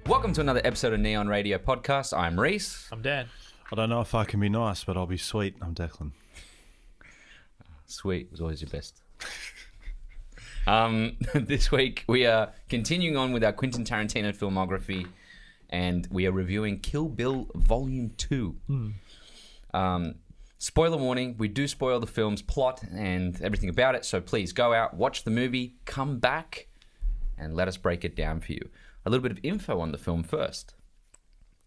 Welcome to another episode of Neon Radio Podcast. I'm Reece. I'm Dan. I don't know if I can be nice, but I'll be sweet. I'm Declan. Sweet was always your best. This week we are continuing on with our Quentin Tarantino filmography, and we are reviewing Kill Bill Vol.2. Spoiler warning, we do spoil the film's plot and everything about it, so please go out, watch the movie, come back, and let us break it down for you. A little bit of info on the film first.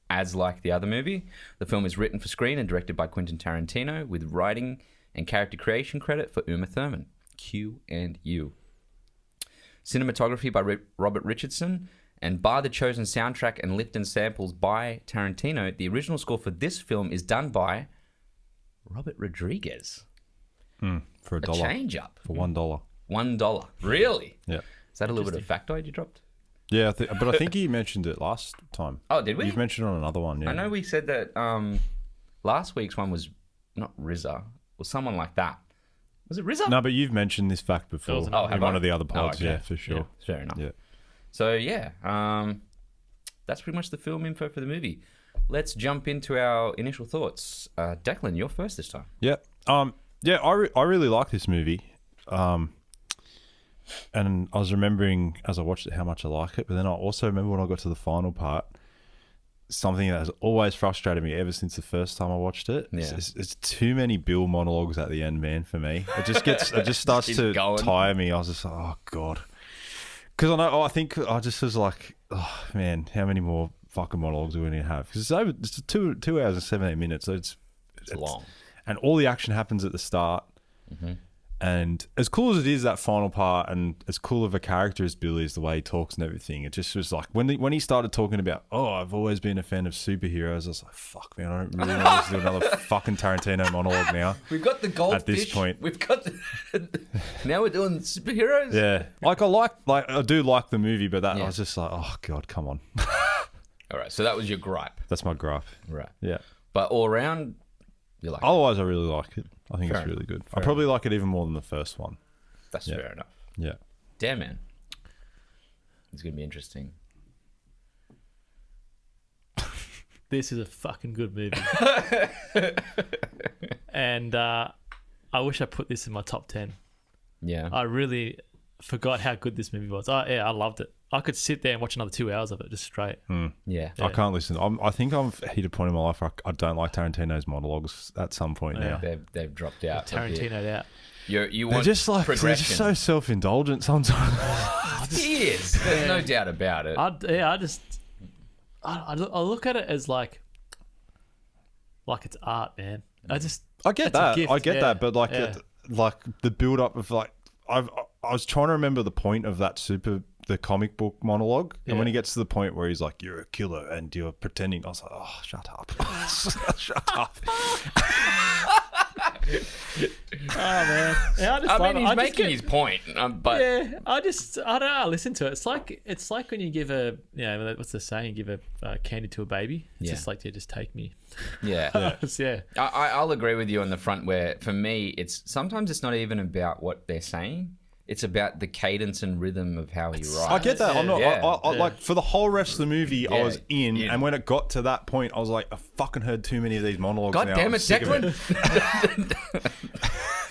As like the other movie, the film is written for screen and directed by Quentin Tarantino, with writing and character creation credit for Uma Thurman, Q and U. Cinematography by Robert Richardson, and bar the chosen soundtrack and Lifton samples by Tarantino, the original score for this film is done by Robert Rodriguez. For A $1. change up. For $1. $1. Really? Yeah. Is that a little bit of factoid you dropped? Yeah, but I think you mentioned it last time. Oh, did we? You've mentioned it on another one, yeah. I know we said that last week's one was not RZA, or someone like that. Was it RZA? No, but you've mentioned this fact before in one of the other pods, okay. yeah, for sure. Yeah, fair enough. Yeah. So, yeah, that's pretty much the film info for the movie. Let's jump into our initial thoughts. Declan, you're first this time. Yeah. I really like this movie. And I was remembering as I watched it how much I like it, but then I also remember when I got to the final part, something that has always frustrated me ever since the first time I watched it. Yeah. It's too many Bill monologues at the end, man, for me. It just starts to tire me. I was just like, oh, God. Because I think I just was like, oh, man, how many more fucking monologues do we need to have? Because it's 2 hours and 17 minutes, so it's long. And all the action happens at the start. Mm-hmm. And as cool as it is, that final part, and as cool of a character as Billy is, the way he talks and everything, it just was like, when he started talking about, I've always been a fan of superheroes, I was like, fuck, man, I don't really want to do another fucking Tarantino monologue now. We've got the goldfish. At this point. We've got now we're doing superheroes? Yeah. I do like the movie, but I was just like, oh, God, come on. All right, so that was your gripe. That's my gripe. Right. Yeah. But all around, you like it? Otherwise, I really like it. I think Fair it's really good. Fair I probably like it even more than the first one. That's fair enough. Yeah. Damn, man. It's going to be interesting. This is a fucking good movie. And I wish I put this in my top 10. Yeah. I really forgot how good this movie was. I loved it. I could sit there and watch another 2 hours of it just straight. Yeah. I can't listen. I think I've hit a point in my life where I don't like Tarantino's monologues at some point now. They've dropped out. Tarantino'd out. You want they're just so self-indulgent sometimes. He is. There's no doubt about it. I look at it as like it's art, man. I get that. I get that, but like the build-up of like I was trying to remember the point of the comic book monologue, and when he gets to the point where he's like, "You're a killer and you're pretending," I was like, "Oh, shut up, shut up." Oh man, he's making his point, but I don't know. I listen to it. It's like when you give what's the saying? You give a candy to a baby. It's just like, just take me. Yeah. Yeah. I'll agree with you on the front. Where for me, sometimes it's not even about what they're saying. It's about the cadence and rhythm of how he writes. I get that. Yeah. Like for the whole rest of the movie, I was in, and when it got to that point, I was like, I fucking heard too many of these monologues. God now. damn it, Declan!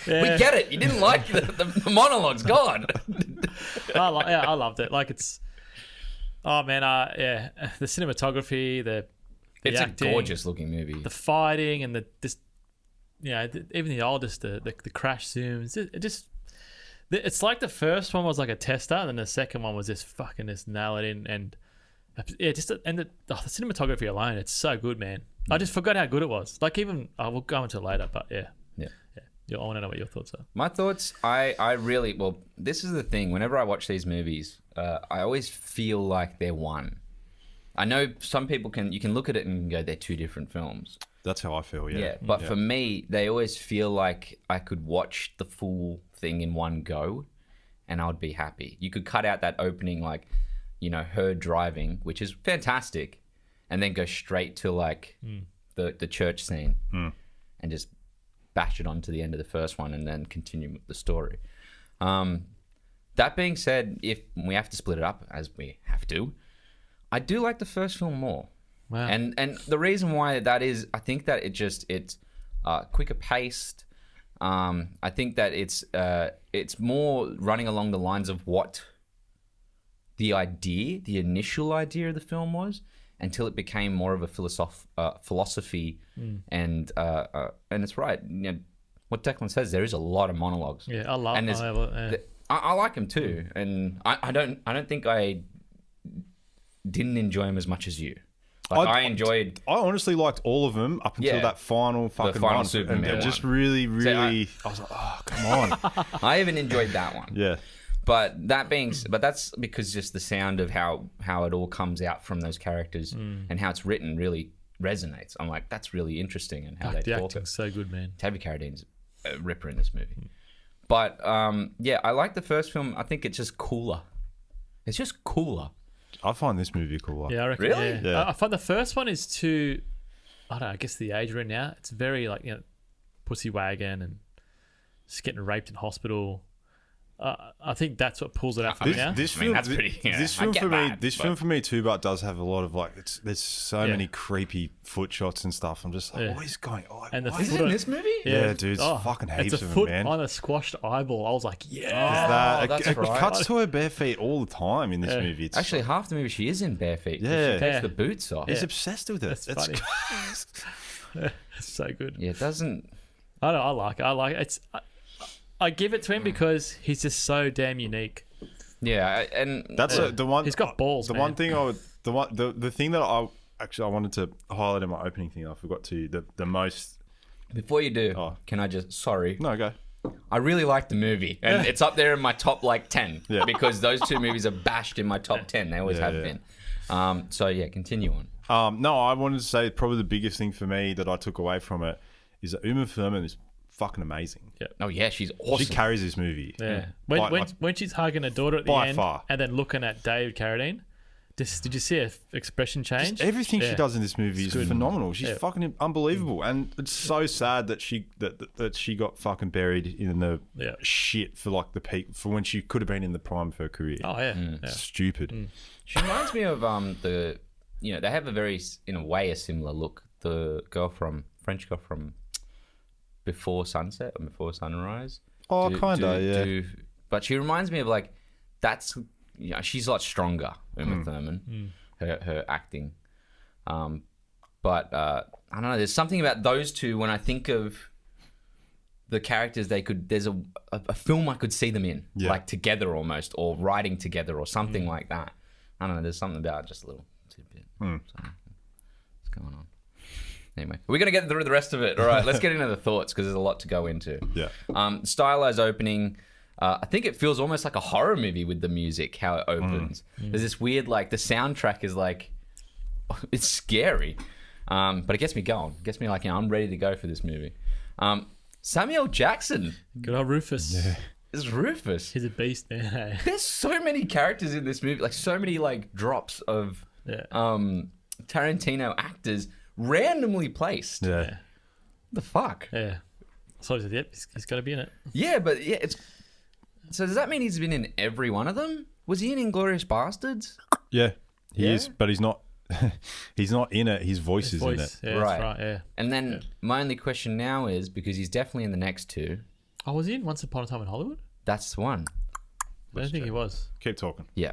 We get it. You didn't like the monologues. God. I loved it. Like it's. Oh man, the cinematography, it's acting, a gorgeous looking movie. The fighting and even the oldest, the crash zooms. It's like the first one was like a tester, and then the second one was just nail it in, and the cinematography alone, it's so good, man. I just forgot how good it was. Like even we'll go into it later, but yeah. I want to know what your thoughts are. My thoughts, I really this is the thing. Whenever I watch these movies, I always feel like they're one. I know some people you can look at it and go, they're two different films. That's how I feel. Yeah. But for me, they always feel like I could watch the full thing in one go and I would be happy. You could cut out that opening, like, her driving, which is fantastic, and then go straight to like the church scene and just bash it on to the end of the first one and then continue with the story. That being said, if we have to split it up, as we have to, I do like the first film more. Wow. And the reason why that is, I think that it's quicker paced. I think that it's more running along the lines of what the initial idea of the film was, until it became more of a philosophy. And it's right. You know, what Declan says, there is a lot of monologues. Yeah, I love. And I like him too, and I don't think I didn't enjoy him as much as you. Like, I enjoyed. I honestly liked all of them up until that final fucking final one. Superman and one. just really, I was like, oh, come on. I even enjoyed that one. Yeah. But that's because just the sound of how it all comes out from those characters and how it's written really resonates. I'm like, that's really interesting, and how they the talk. acting's so good, man. Tavi Carradine's a ripper in this movie. But I like the first film. I think it's just cooler. It's just cooler. I find this movie cooler. Yeah, I reckon. Really? Yeah. I find the first one is too. I don't know. I guess the age we're in now, it's very like, you know, pussy wagon and just getting raped in hospital. I think that's what pulls it out for me now. This I mean, film, that's pretty. Yeah, this I film get for me, that, this but- film for me too, but does have a lot of like, there's so Yeah. many creepy foot shots and stuff. I'm just like, Yeah. what is going on? And the Why Is is it foot in on- this movie? Yeah, dude, it's fucking it's heaps a of them, foot man. on a squashed eyeball. I was like, yeah. that. that's it right. cuts to her bare feet all the time in this Yeah. movie. It's Actually, half the movie she is in bare feet. 'cause Yeah. she takes Yeah. the boots off. he's obsessed with it. That's It's funny. It's so good. Yeah, it doesn't. I don't know. I like it. It's. I give it to him because he's just so damn unique. Yeah, and That's the one. He's got balls, The man. one thing I would, the thing that I wanted to highlight in my opening thing, I forgot to the most. before you do, Oh. can I just sorry? No, go. I really like the movie, and it's up there in my top like 10 Yeah. because those two movies are bashed in my top 10. They always Yeah, have yeah. been. So yeah, continue on. No, I wanted to say probably the biggest thing for me that I took away from it is that Uma Thurman is fucking amazing. Oh yeah, she's awesome. She carries this movie. Yeah. By- When she's hugging her daughter at the By end, far. and then looking at David Carradine, did you see her expression change? Everything she Yeah. does in this movie is good. phenomenal. She's Yeah. fucking unbelievable, and it's so sad that she got fucking buried in the Yeah. shit for like the peak for when she could have been in the prime of her career. Oh yeah. Yeah. Stupid. She reminds me of they have a very, in a way, a similar look. The French girl from Before Sunset or Before Sunrise. Oh, kinda, yeah. But she reminds me of like, she's a lot stronger, Uma Thurman, her acting. But I don't know, there's something about those two when I think of the characters there's a film I could see them in, Yeah. like together almost, or writing together or something like that. I don't know, there's something about just a little tidbit. So, what's going on? Anyway, we're going to get through the rest of it. All right, let's get into the thoughts because there's a lot to go into. Yeah. Stylized opening. I think it feels almost like a horror movie with the music, how it opens. There's this weird, like, the soundtrack is like, it's scary. But it gets me going. It gets me like, I'm ready to go for this movie. Samuel Jackson Good old Rufus. is Rufus. He's a beast, man. Hey. There's so many characters in this movie, like so many like drops of Yeah. Tarantino actors randomly placed. Yeah. Yeah. The fuck? Yeah. So he said, yep, he's got to be in it. Yeah, but yeah, it's. So does that mean he's been in every one of them? Was he in Inglourious Bastards? Yeah. He Yeah? is, but he's not. He's not in it. His voice is in it. Yeah, Right. that's right. Yeah. And then my only question now is because he's definitely in the next two. Oh, was he in Once Upon a Time in Hollywood? That's the one. I don't think he was. Keep talking. Yeah.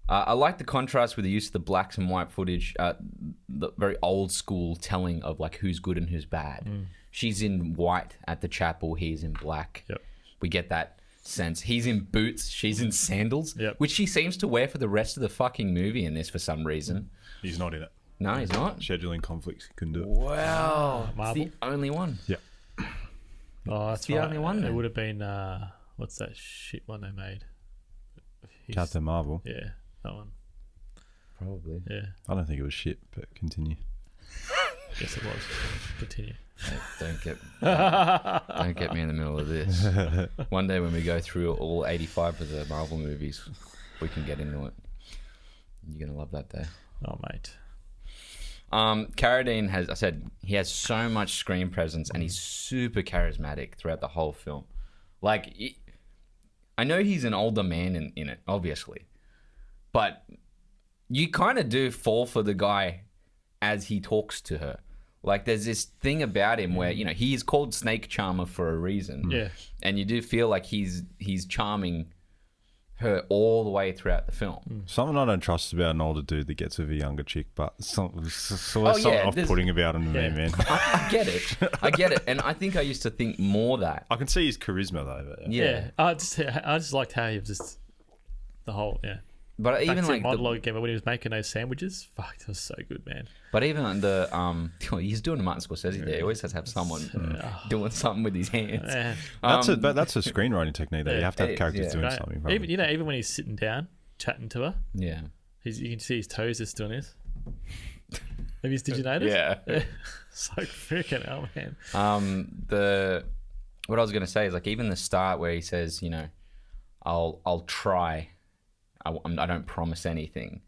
I like the contrast with the use of the blacks and white footage, the very old school telling of like who's good and who's bad. She's in white at the chapel, he's in black. Yep. We get that sense. He's in boots, she's in sandals, Yep. which she seems to wear for the rest of the fucking movie in this for some reason. He's not in it. No, he's not. Scheduling conflicts. He couldn't do it. Wow. It's Marvel? the only one. Yeah. Oh, that's the right. only one It then. would have been, what's that shit one they made? He's- Captain Marvel. Yeah, that one. Probably. Yeah. I don't think it was shit, but continue. Yes, it was. Continue. Don't get me in the middle of this. One day when we go through all 85 of the Marvel movies, we can get into it. You're gonna love that day. Oh, mate. Carradine he has so much screen presence and he's super charismatic throughout the whole film. Like, I know he's an older man in it, obviously, but you kind of do fall for the guy as he talks to her. Like, there's this thing about him where, you know, he is called Snake Charmer for a reason. Yeah. And you do feel like he's charming her all the way throughout the film. Something I don't trust about an older dude that gets with a younger chick, but there's something yeah, off-putting about him to me, man. I get it. And I think I used to think more that. I can see his charisma, though. But Yeah. I just liked how he was just the whole But even Back to like monologue again, but when he was making those sandwiches, fuck, it was so good, man. But even the he's doing a Martin Scorsese there. He always has to have someone doing something with his hands. Man. that's a screenwriting technique. Though you have to have it is, characters yeah. doing Right. something. Probably. Even when he's sitting down chatting to her, Yeah. you can see his toes just doing this. Did you notice? Yeah. So freaking hell, man. What I was gonna say is like even the start where he says, you know, I'll try. I don't promise anything.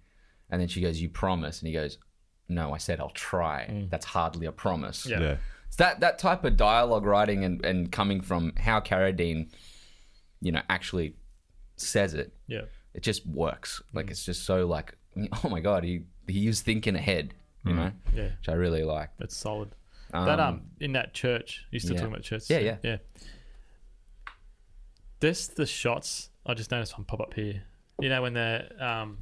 And then she goes, you promise? And he goes, no, I said I'll try. That's hardly a promise. Yeah. It's that type of dialogue writing and coming from how Carradine, you know, actually says it. Yeah. It just works. Like, it's just so like, oh my God, he is thinking ahead, you know? Yeah. Which I really like. It's solid. That in that church, you still yeah. talking about church? Yeah. This the shots. I just noticed one pop up here. You know when the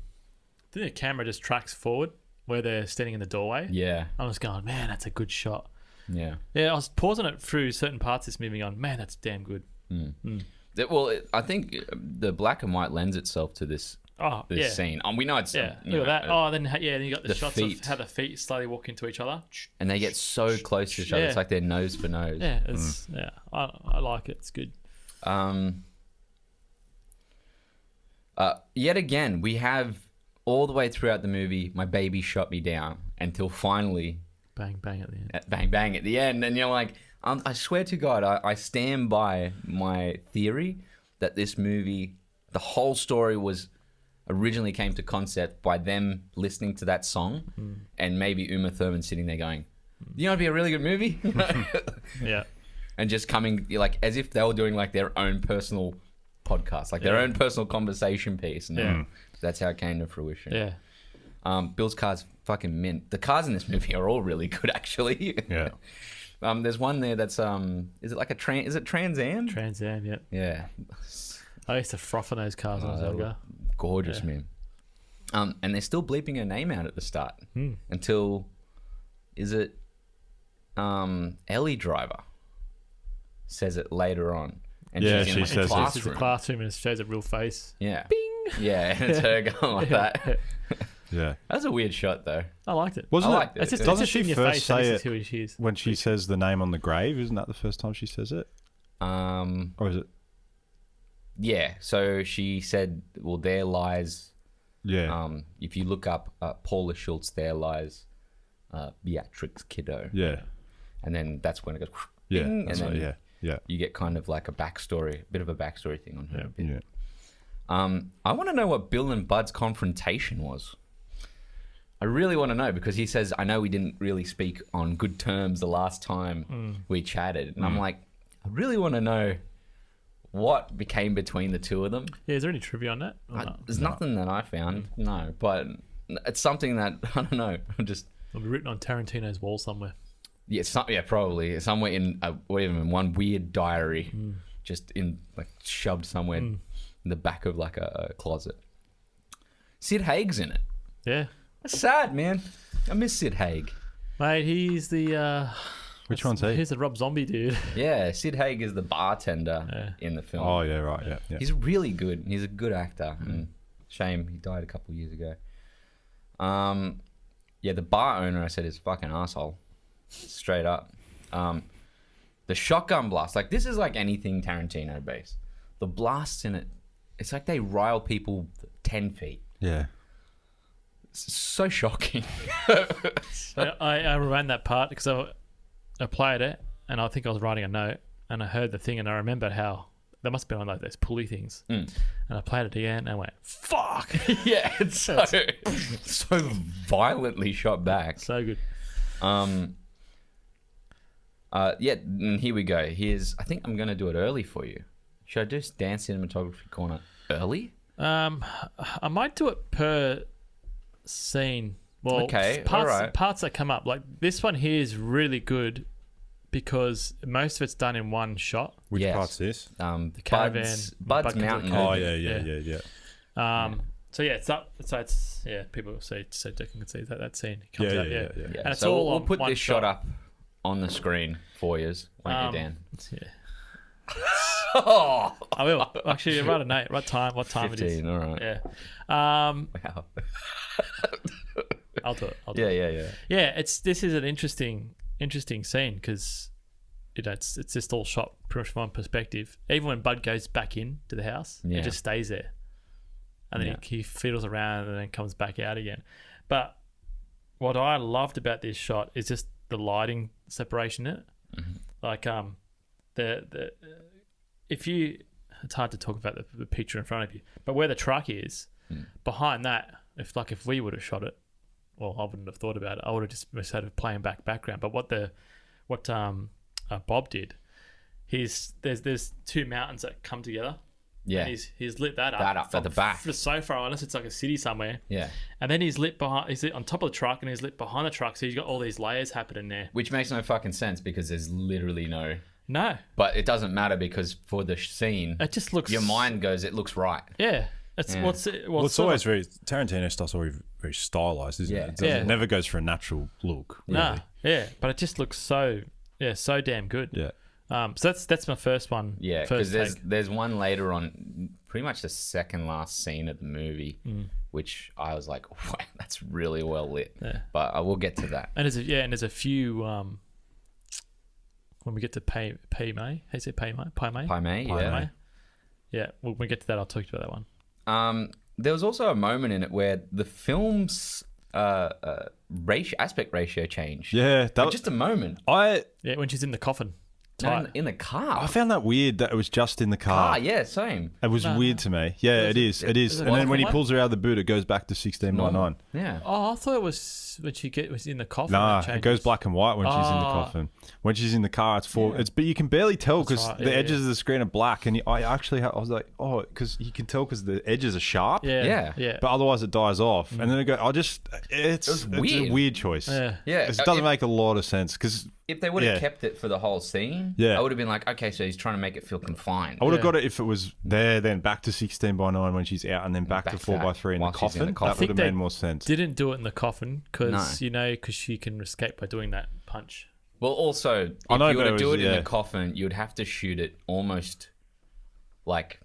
camera just tracks forward where they're standing in the doorway. Yeah. I was going, man, that's a good shot. Yeah. Yeah, I was pausing it through certain parts of this movie, going, man, that's damn good. I think the black and white lends itself to this scene. We know it's Yeah, you look know, at that. Then you got the shots feet. of how the feet slowly walk into each other. and they get so close to each other. Yeah. It's like they're nose for nose. Yeah, it's I like it. It's good. Yet again, we have all the way throughout the movie, my baby shot me down until finally, Bang bang at the end. bang bang at the end, and you're like, I swear to God, I stand by my theory that this movie, the whole story was originally came to concept by them listening to that song, and maybe Uma Thurman sitting there going, "You know, it'd be a really good movie," Yeah. and just coming like as if they were doing like their own personal podcast, like their own personal conversation piece, and that's how it came to fruition. Yeah. Bill's car's fucking mint. The cars in this movie are all really good, actually. Yeah. There's one there that's is it like a is it Trans Am? Trans Am, yeah. Yeah. I used to froth on those cars when I was they younger. look gorgeous, man. And they're still bleeping her name out at the start until is it Ellie Driver says it later on. And Yeah, she's in she like says a it. It's classroom. a classroom and it shows a real face. Yeah. Bing. Yeah, and it's her going like that. Yeah. That's a weird shot though. I liked it. Wasn't I it? liked it. It's just, Doesn't it's just she in your first face that say this it is who she is. when she says the name on the grave? Isn't that the first time she says it? Or is it? Yeah. So she said, "Well, there lies." Yeah. If you look up Paula Schultz, there lies Beatrix Kiddo. Yeah. And then that's when it goes. Yeah. Bing, That's and then right. Yeah. you get kind of like a bit of a backstory thing on her. Yeah. I want to know what Bill and Bud's confrontation was. I really want to know because he says, I know we didn't really speak on good terms the last time we chatted. And I'm like, I really want to know what became between the two of them. Yeah, is there any trivia on that? Or not? There's nothing that I found, no. But it's something that, I don't know, just... It'll be written on Tarantino's wall somewhere. Yeah, probably. Somewhere in, in one weird diary, just in, like, shoved somewhere in the back of, like, a closet. Sid Haig's in it. Yeah. That's sad, man. I miss Sid Haig. Mate, he's the... Which one's he? He's the Rob Zombie dude. Yeah, Sid Haig is the bartender in the film. Oh, yeah, right. Yeah. He's really good. He's a good actor. And shame he died a couple of years ago. Yeah, the bar owner, I said, is a fucking asshole. Straight up. The shotgun blast. Like, this is like anything Tarantino based. The blasts in it, it's like they rile people 10 feet. Yeah. It's so shocking. I rewound that part because I played it and I think I was writing a note and I heard the thing and I remembered how there must have been one of those pulley things. And I played it again and I went, fuck. Yeah, it's so violently shot back. So good. Yeah, and here we go. I think I'm going to do it early for you. Should I do Dance Cinematography Corner early? I might do it per scene. Well, Okay, parts, alright. parts that come up. Like this one here is really good because most of it's done in one shot. Which Yes. part's this? The caravan, Bud's Bud Mountain. comes Oh, in. yeah. So yeah, it's up. So it's people say so Declan can see that scene comes Yeah, out. yeah, Yeah, yeah. Yeah, And it's so all we'll on put one this shot up on the screen for you, won't you, Dan? Yeah, Oh, I will actually write a note. What time it is? 15, all right. Yeah. Wow. I'll do it. Yeah. Yeah, this is an interesting scene because it's just all shot pretty much from one perspective. Even when Bud goes back in to the house, Yeah. it just stays there, and then Yeah. he fiddles around and then comes back out again. But what I loved about this shot is just the lighting separation in it. Mm-hmm. Like the if you, it's hard to talk about the picture in front of you, but where the truck is behind that, if we would have shot it, well, I wouldn't have thought about it. I would have just sort of playing background. But what Bob did, there's two mountains that come together. Yeah. And he's lit that up. That up at the back. For so far, unless it's like a city somewhere. Yeah. And then he's lit on top of the truck, and he's lit behind the truck. So you've got all these layers happening there. Which makes no fucking sense because there's literally No, But it doesn't matter because for the scene, it just looks. your mind goes, it looks right. Yeah. It's Yeah. Well, it's always very Tarantino stuff's always very stylized, isn't Yeah. it? It never goes for a natural look. Really. Nah, yeah, but it just looks so damn good. Yeah. So that's my first one. Yeah, because first there's one later on, pretty much the second last scene of the movie, which I was like, wow, that's really well lit. Yeah. But I will get to that. And there's a few when we get to Pay May. How do you say Pay May? Pai Mei, yeah. Yeah, when we get to that, I'll talk to you about that one. There was also a moment in it where the film's aspect ratio changed. Yeah. But just a moment. Yeah, when she's in the coffin. No, Tight. in the car. I found that weird that it was just in the car. Yeah, same. It was weird to me. Yeah, it is. It is. And then when he pulls her out of the boot, it goes back to 16:09. Yeah. Oh, I thought it was when she was in the coffin. Nah, that it goes changes. black and white when she's in the coffin. When she's in the car, it's full. It's but you can barely tell because right. the Yeah, edges of the screen are black, and I was like, oh, because you can tell because the edges are sharp. Yeah. But otherwise, it dies off, and then it's weird. a weird choice. Yeah. Yeah. It doesn't make a lot of sense because If they would have Yeah. kept it for the whole scene, Yeah. I would have been like, okay, so he's trying to make it feel confined. I would have got it if it was there, then back to 16:09 when she's out, and then back to back to 4:3 in the while she's in the coffin. coffin. That would have they made more sense. Didn't do it in the coffin because No. because she can escape by doing that punch. Well, also, if I know, you were but to it do was- it in yeah. the coffin, you'd have to shoot it almost like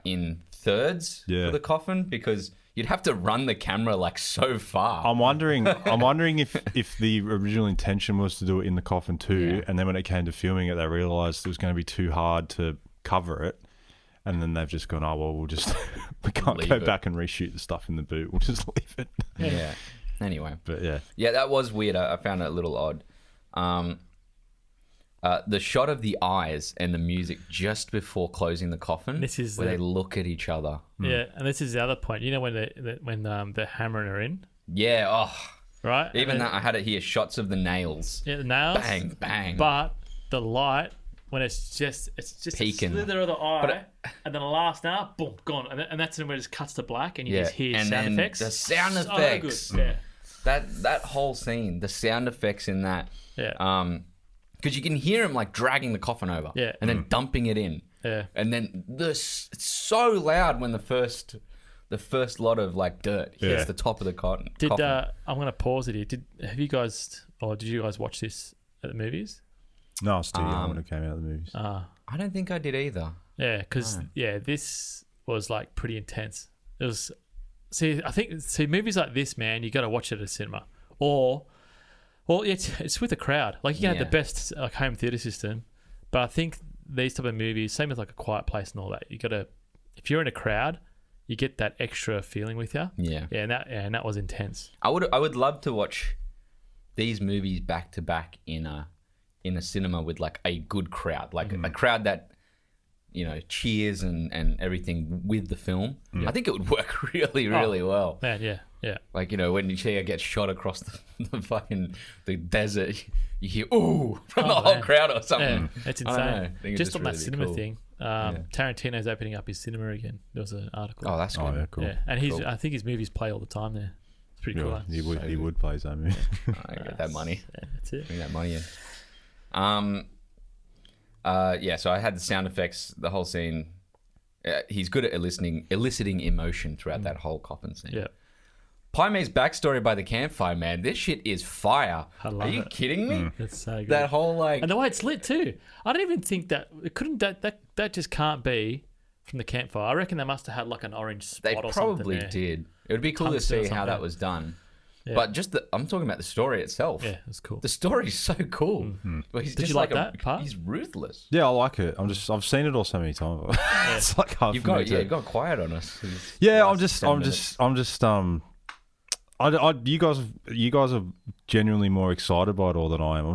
in thirds Yeah. for the coffin because you'd have to run the camera like so far. I'm wondering if the original intention was to do it in the coffin too, Yeah. and then when it came to filming it, they realized it was going to be too hard to cover it, and then they've just gone, oh well, we'll just we can't Leave go it. back and reshoot the stuff in the boot. We'll just leave it. Yeah. Anyway. But yeah, Yeah, that was weird. I found it a little odd. The shot of the eyes and the music just before closing the coffin, This is where the- they look at each other. Yeah, and this is the other point. You know when they're hammering her in, Yeah. Oh, right? even And that I had it here. Shots of the nails. yeah, the nails, Bang, bang. But the light when it's just Peeking. a slither of the eye, But and then the last nail, boom, gone, and that's when it just cuts to black, and you Yeah, just hear and sound then effects. the sound So effects. good. Yeah, That whole scene, the sound effects in that. yeah, Because you can hear him like dragging the coffin over. Yeah. And then dumping it in. yeah. And then it's so loud when the first lot of like dirt hits Yeah. the top of the coffin. I'm gonna pause it here. Did you guys watch this at the movies? no, I was still young when it came out of the movies. I don't think I did either. Yeah, because this was like pretty intense. It was. I think movies like this, man, you got to watch it at a cinema, well, it's with a crowd. Like you can have the best like home theater system, but I think these type of movies, same as like A Quiet Place and all that, you got to, if you're in a crowd, you get that extra feeling with you. Yeah. Yeah, and that was intense. I would love to watch these movies back to back in a cinema with like a good crowd, like a crowd that cheers and everything with the film. I think it would work really, really well. Man, yeah. Like, when Chia gets shot across the desert, you hear, ooh, from the whole man. crowd or Yeah, something. it's I don't know. insane. I think it's Just on that really cinema cool. thing. Tarantino's opening up his cinema again. There was an article. Oh, that's good. Oh, yeah, cool. Yeah, and Cool. I think his movies play all the time there. It's pretty cool. He would, So he good. would play his own movie. I get that money. Yeah, that's it. Bring that money in. So I had the sound effects, the whole scene. He's good at eliciting emotion throughout that whole coffin scene. Yeah. Pai Mei's backstory by the campfire, man. This shit is fire. I love Are you it. kidding me? That's so good. That whole like. And the way it's lit too. I don't even think that it couldn't. That just can't be from the campfire. I reckon they must have had like an orange spot They or probably something there. did. It would be cool to Tungsten or see how something. that was done. Yeah. But just I'm talking about the story itself. Yeah, it's cool. The story's so cool. But he's Did just you like that part? He's ruthless. Yeah, I like it. I've seen it all so many times. It's like hard You've for me got to- you've got quiet on us. Yeah, Last 10 minutes. you guys are genuinely more excited by it all than I am. I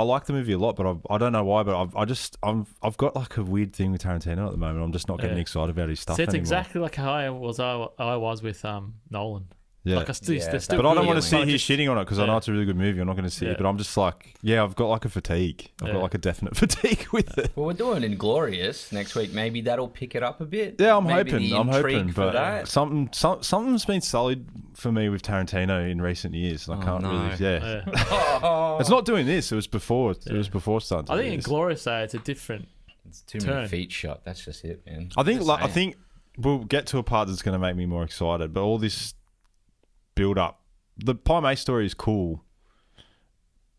like the movie a lot, but I don't know why, but I've got like a weird thing with Tarantino at the moment. I'm just not getting Yeah. excited about his stuff See, it's anymore. exactly like how I was with Nolan. Yeah. Like I still, Yeah, they're still But I don't feeling. want to sit here Just- shitting on it because I know Yeah. it's a really good movie. I'm not going to sit Yeah. here, but I'm just like, I've got like a fatigue. I've Yeah. got like a definite fatigue with it. Well, we're doing Inglorious next week. Maybe that'll pick it up a bit. Yeah, I'm Maybe hoping. the I'm hoping, intrigue for but that. something's been sullied for me with Tarantino in recent years. I can't no. really. Yeah, Yeah. it's not doing this. It was before. It was before starting. To I do think in this. Glorious though, it's a different. It's too Turn. many feet shot. That's just it, man. I think. Just Like, I saying. think we'll get to a part that's going to make me more excited. But all this build up, the Pai Mei story is cool.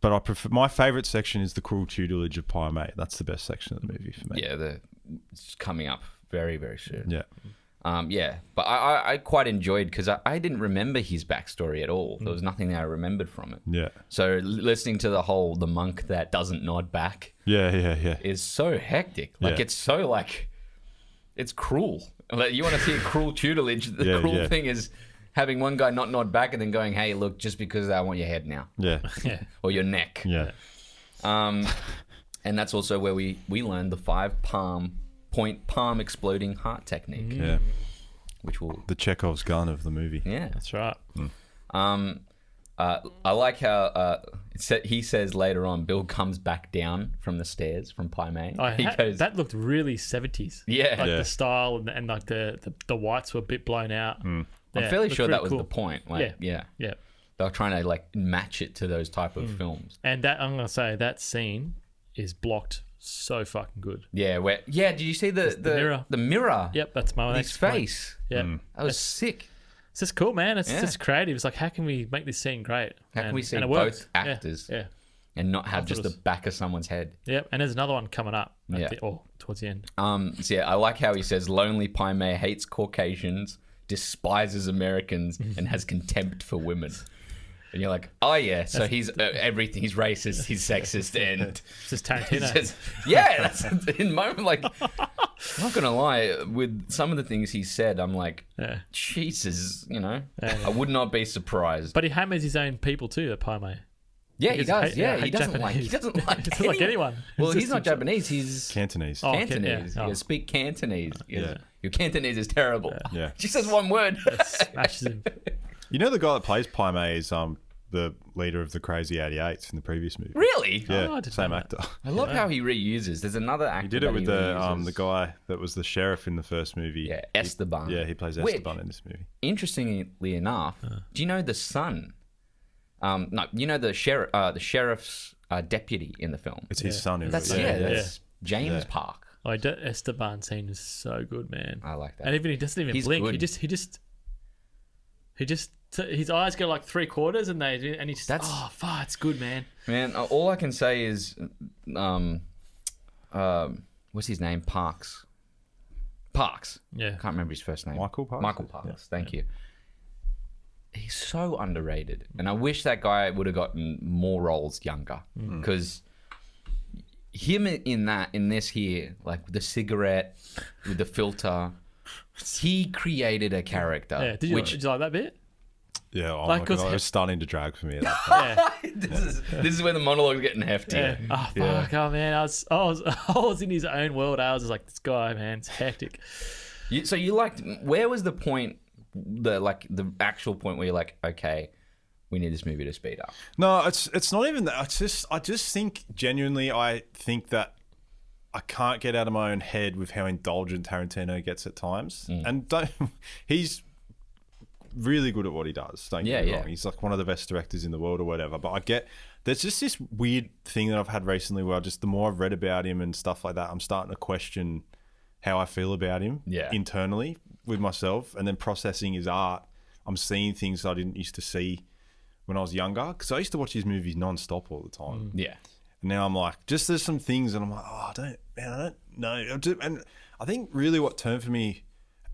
But I prefer my favorite section is the cruel tutelage of Pai Mei. That's the best section of the movie for me. Yeah, it's coming up very, very soon. Yeah. But I quite enjoyed because I didn't remember his backstory at all. There was nothing that I remembered from it. Yeah. So listening to the monk that doesn't nod back Yeah. is so hectic. Like Yeah. it's so like it's cruel. Like you want to see a cruel tutelage. The Yeah, cruel yeah. thing is having one guy not nod back and then going, "Hey, look, just because I want your head now Yeah. Yeah. or your neck." Yeah. And that's also where we learned the 5-point palm exploding heart technique, Yeah. which will The Chekhov's gun of the movie. yeah. That's right. I like how he says later on, Bill comes back down from the stairs from Pai Mei. He goes, that looked really 70s. yeah. Like Yeah. the style and like the whites were a bit blown out. I'm Yeah, fairly looked sure pretty that was cool. the point. Like, yeah. Yeah. They were trying to like match it to those type of films. And that I'm gonna say that scene is blocked so fucking good. Yeah, did you see the mirror. The mirror. Yep, that's my His next point. face. Yeah, That was sick. it's just cool, man. It's Yeah. just creative. It's like, how can we make this scene great? How can we see and it both worked. Yeah, actors? Yeah. And not have thought just it the was- back of someone's head. Yep. And there's another one coming up. Yeah. Towards the end. So yeah, I like how he says lonely Pai Mei hates Caucasians, despises Americans, and has contempt for women. And you're like, oh yeah, so he's everything. He's racist, he's sexist, and It's just he's Tarantino. just, yeah. That's in moment. Like, I'm not gonna lie, with some of the things he said, I'm like, Yeah. Jesus, Yeah. I would not be surprised. But he hammers his own people too, the Pai Mei. Yeah, he Because does. Yeah, he hate doesn't like. He Japanese. doesn't like. He doesn't like anyone. Well, It's he's just not himself. Japanese. He's Cantonese. Oh, Cantonese. yeah. You speak Cantonese. Yeah. Your Cantonese is terrible. Yeah. She says one word. Smashes him. You know the guy that plays Pai Mei is the leader of the Crazy 88s in the previous movie. Really? Yeah, Oh, I didn't same know actor. I love how he reuses. There's another actor. He did it that with he the reuses. guy that was the sheriff in the first movie. Yeah, Esteban. He plays Which- Esteban in this movie. Interestingly enough, do you know the son? No, you know the sheriff's deputy in the film. It's his son. That's That's James Yeah. Park. Oh, that Esteban scene is so good, man. I like that. And even he doesn't even He's blink. good. He just his eyes go like 3/4 and he just That's- oh fuck, it's good, man. Man, all I can say is, what's his name? Parks. Yeah. Can't remember his first name. Michael Parks? Michael Parks. Yeah. Thank you. He's so underrated, and I wish that guy would have gotten more roles younger, because him in this here, like the cigarette with the filter, he created a character. Yeah. Did you like that bit? Yeah, oh Like, my 'cause God, it he- was starting to drag for me at that point. Yeah. this is where the monologue's getting hefty. Yeah. Oh fuck, oh man, I was in his own world. I was just like, this guy, man, it's hectic. So you liked? Where was the point? The actual point where you're like, okay, we need this movie to speed up. No, it's not even that. I just think genuinely, I think that I can't get out of my own head with how indulgent Tarantino gets at times. And he's really good at what he does. Don't get me wrong. He's like one of the best directors in the world or whatever. But I get there's just this weird thing that I've had recently where the more I've read about him and stuff like that, I'm starting to question how I feel about him internally with myself, and then processing his art. I'm seeing things I didn't used to see when I was younger, because I used to watch his movies non-stop all the time. Yeah. And now I'm like, just there's some things and I'm like, I don't know. And I think really what turned for me,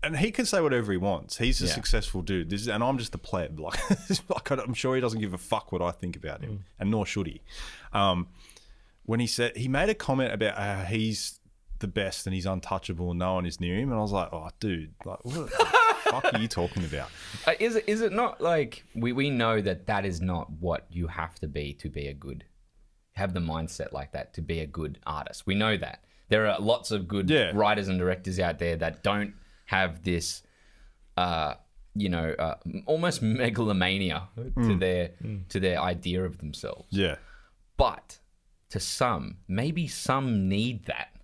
and he can say whatever he wants. He's a successful dude. And I'm just a pleb. Like I'm sure he doesn't give a fuck what I think about him, and nor should he. When he made a comment about how he's the best and he's untouchable and no one is near him, and I was like, oh, dude, like, what the fuck are you talking about? Is it not like we know that is not what you have to be a good, have the mindset like that to be a good artist. We know that there are lots of good writers and directors out there that don't have this, almost megalomania to their idea of themselves. Yeah, but to some, maybe some need that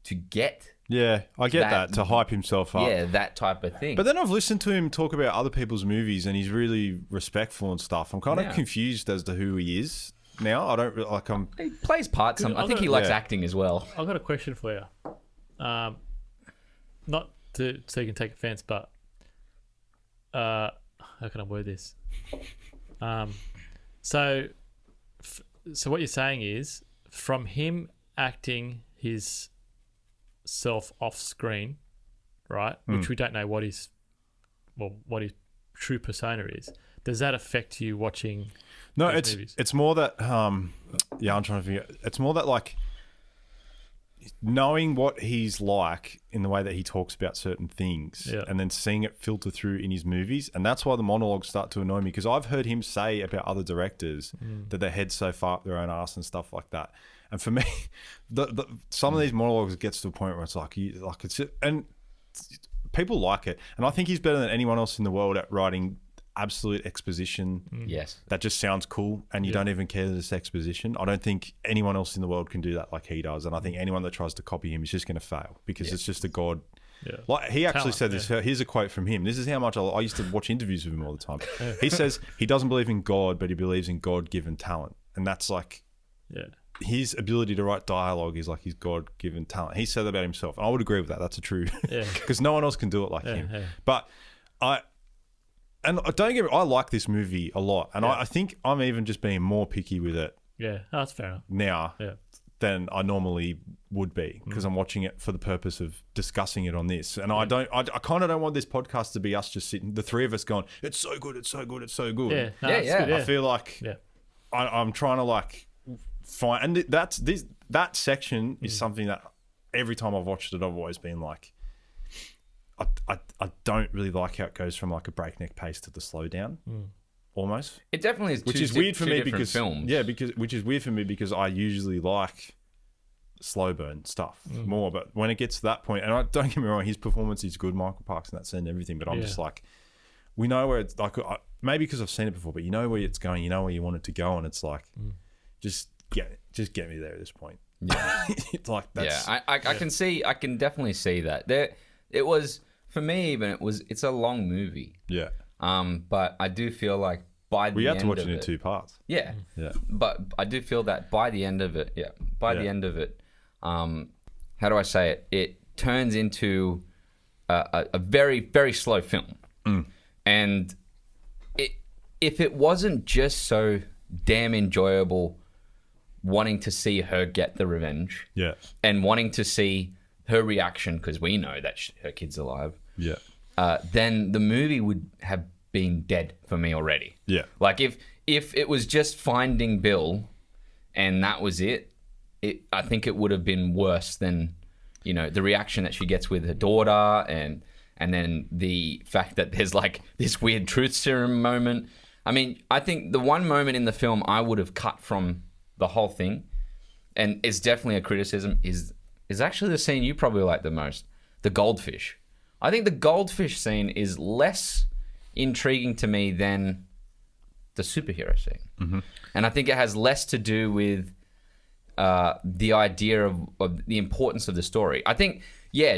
to get. Yeah, I get that to hype himself up. Yeah, that type of thing. But then I've listened to him talk about other people's movies, and he's really respectful and stuff. I'm kind of confused as to who he is now. I don't like. He plays parts. I think he likes acting as well. I've got a question for you. Not so you can take offense, but how can I word this? So what you're saying is, from him acting his self off screen, right? Which we don't know what his true persona is. Does that affect you watching? No, movies? It's more that I'm trying to figure. It's more that like knowing what he's like in the way that he talks about certain things, and then seeing it filter through in his movies, and that's why the monologues start to annoy me, because I've heard him say about other directors that their head's so far up their own ass and stuff like that. And for me, some of these monologues gets to a point where it's like and people like it, and I think he's better than anyone else in the world at writing absolute exposition. Yes, that just sounds cool, and you don't even care that it's exposition. I don't think anyone else in the world can do that like he does, and I think anyone that tries to copy him is just going to fail, because it's just a god. Yeah. Like he actually said this. Here's a quote from him. This is how much I used to watch interviews with him all the time. He says he doesn't believe in God, but he believes in God-given talent, and that's like his ability to write dialogue is like his God-given talent. He said that about himself, and I would agree with that. That's a true, because no one else can do it like him. Yeah. But don't get me, I like this movie a lot, and I think I'm even just being more picky with it. Yeah, that's fair now than I normally would be, because I'm watching it for the purpose of discussing it on this. And I kind of don't want this podcast to be us just sitting, the three of us going, it's so good, it's so good, it's so good. Yeah, no, good, I feel like I'm trying to like find, and that section is something that every time I've watched it, I've always been like, I don't really like how it goes from like a breakneck pace to the slow down, almost. It definitely is, which is weird for me because films. which is weird for me because I usually like slow burn stuff more. But when it gets to that point, and don't get me wrong, his performance is good, Michael Parks and that scene and everything. But I'm just like, we know where it's like, maybe because I've seen it before, but you know where it's going, you know where you want it to go, and it's like, just get me there at this point. Yeah, it's like that's. Yeah, I can definitely see that. It was, for me even, it's a long movie. Yeah. But I do feel like by the end of it... We had to watch it in 2 parts. Yeah. Yeah. But I do feel that by the end of it, the end of it, how do I say it? It turns into a very, very slow film. And if it wasn't just so damn enjoyable wanting to see her get the revenge, and wanting to see her reaction, because we know that her kid's alive, then the movie would have been dead for me already. Yeah. Like if it was just finding Bill and that was it, I think it would have been worse than, the reaction that she gets with her daughter, and then the fact that there's like this weird truth serum moment. I mean, I think the one moment in the film I would have cut from the whole thing, and it's definitely a criticism, is actually the scene you probably like the most, the goldfish. I think the goldfish scene is less intriguing to me than the superhero scene. And I think it has less to do with the idea of the importance of the story. I think,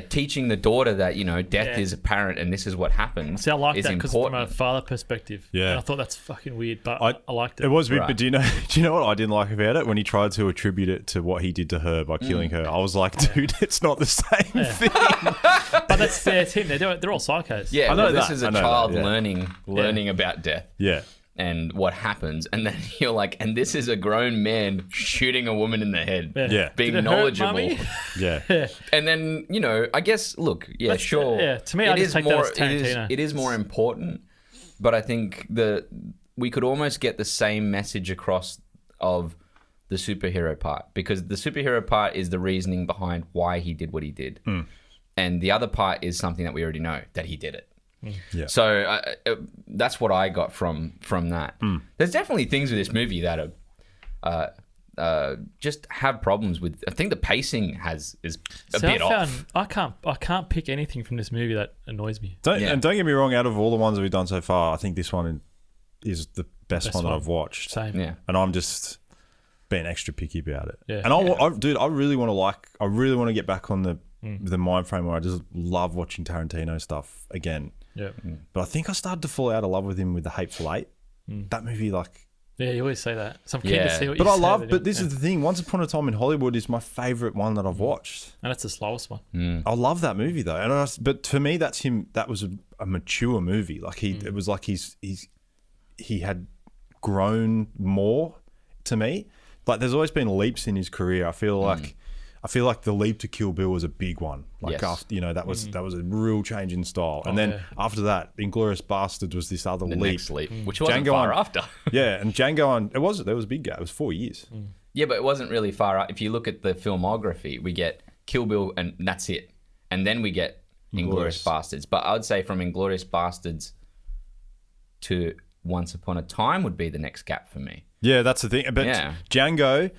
teaching the daughter that, death is apparent and this is what happens. See, I like is that because from a father perspective. Yeah. And I thought that's fucking weird, but I liked it. It was weird, Right. but do you know what I didn't like about it? When he tried to attribute it to what he did to her by killing her, I was like, dude, it's not the same thing. But that's their team. They're all psychos. Yeah, I know this that. is a I know child that, yeah. learning about death. Yeah. And what happens, and then you're like, and this is a grown man shooting a woman in the head, Yeah. being Did it hurt, knowledgeable, mummy? Yeah. and then I guess, look, sure, yeah, to me, I it just is take that as Tarantino. it is more important, but I think we could almost get the same message across of the superhero part, because the superhero part is the reasoning behind why he did what he did, and the other part is something that we already know that he did it. Yeah. So that's what I got from that. There's definitely things with this movie that are just have problems with. I think the pacing is a bit off. I can't pick anything from this movie that annoys me. And don't get me wrong, out of all the ones that we've done so far, I think this one is the best one that I've watched. Same. Yeah. And I'm just being extra picky about it. Yeah. And I really want to get back on the mind frame where I just love watching Tarantino stuff again. Yeah. But I think I started to fall out of love with him with The Hateful Eight. That movie, Yeah, you always say that. So I'm keen to see what but you I say love. about But it. this is the thing. Once Upon a Time in Hollywood is my favorite one that I've watched. And it's the slowest one. I love that movie though, but for me, that's him. That was a mature movie. Like it was like he had grown more to me. Like there's always been leaps in his career. I feel like the leap to Kill Bill was a big one. Like Yes. after that was a real change in style. And then after that, Inglourious Bastards was this other The leap. next leap, which wasn't Django far on- after. Yeah, and Django there was a big gap. It was 4 years. Yeah, but it wasn't really far out. If you look at the filmography, we get Kill Bill and that's it. And then we get Inglourious Bastards. But I would say from Inglourious Bastards to Once Upon a Time would be the next gap for me. Yeah, that's the thing. But Yeah. Django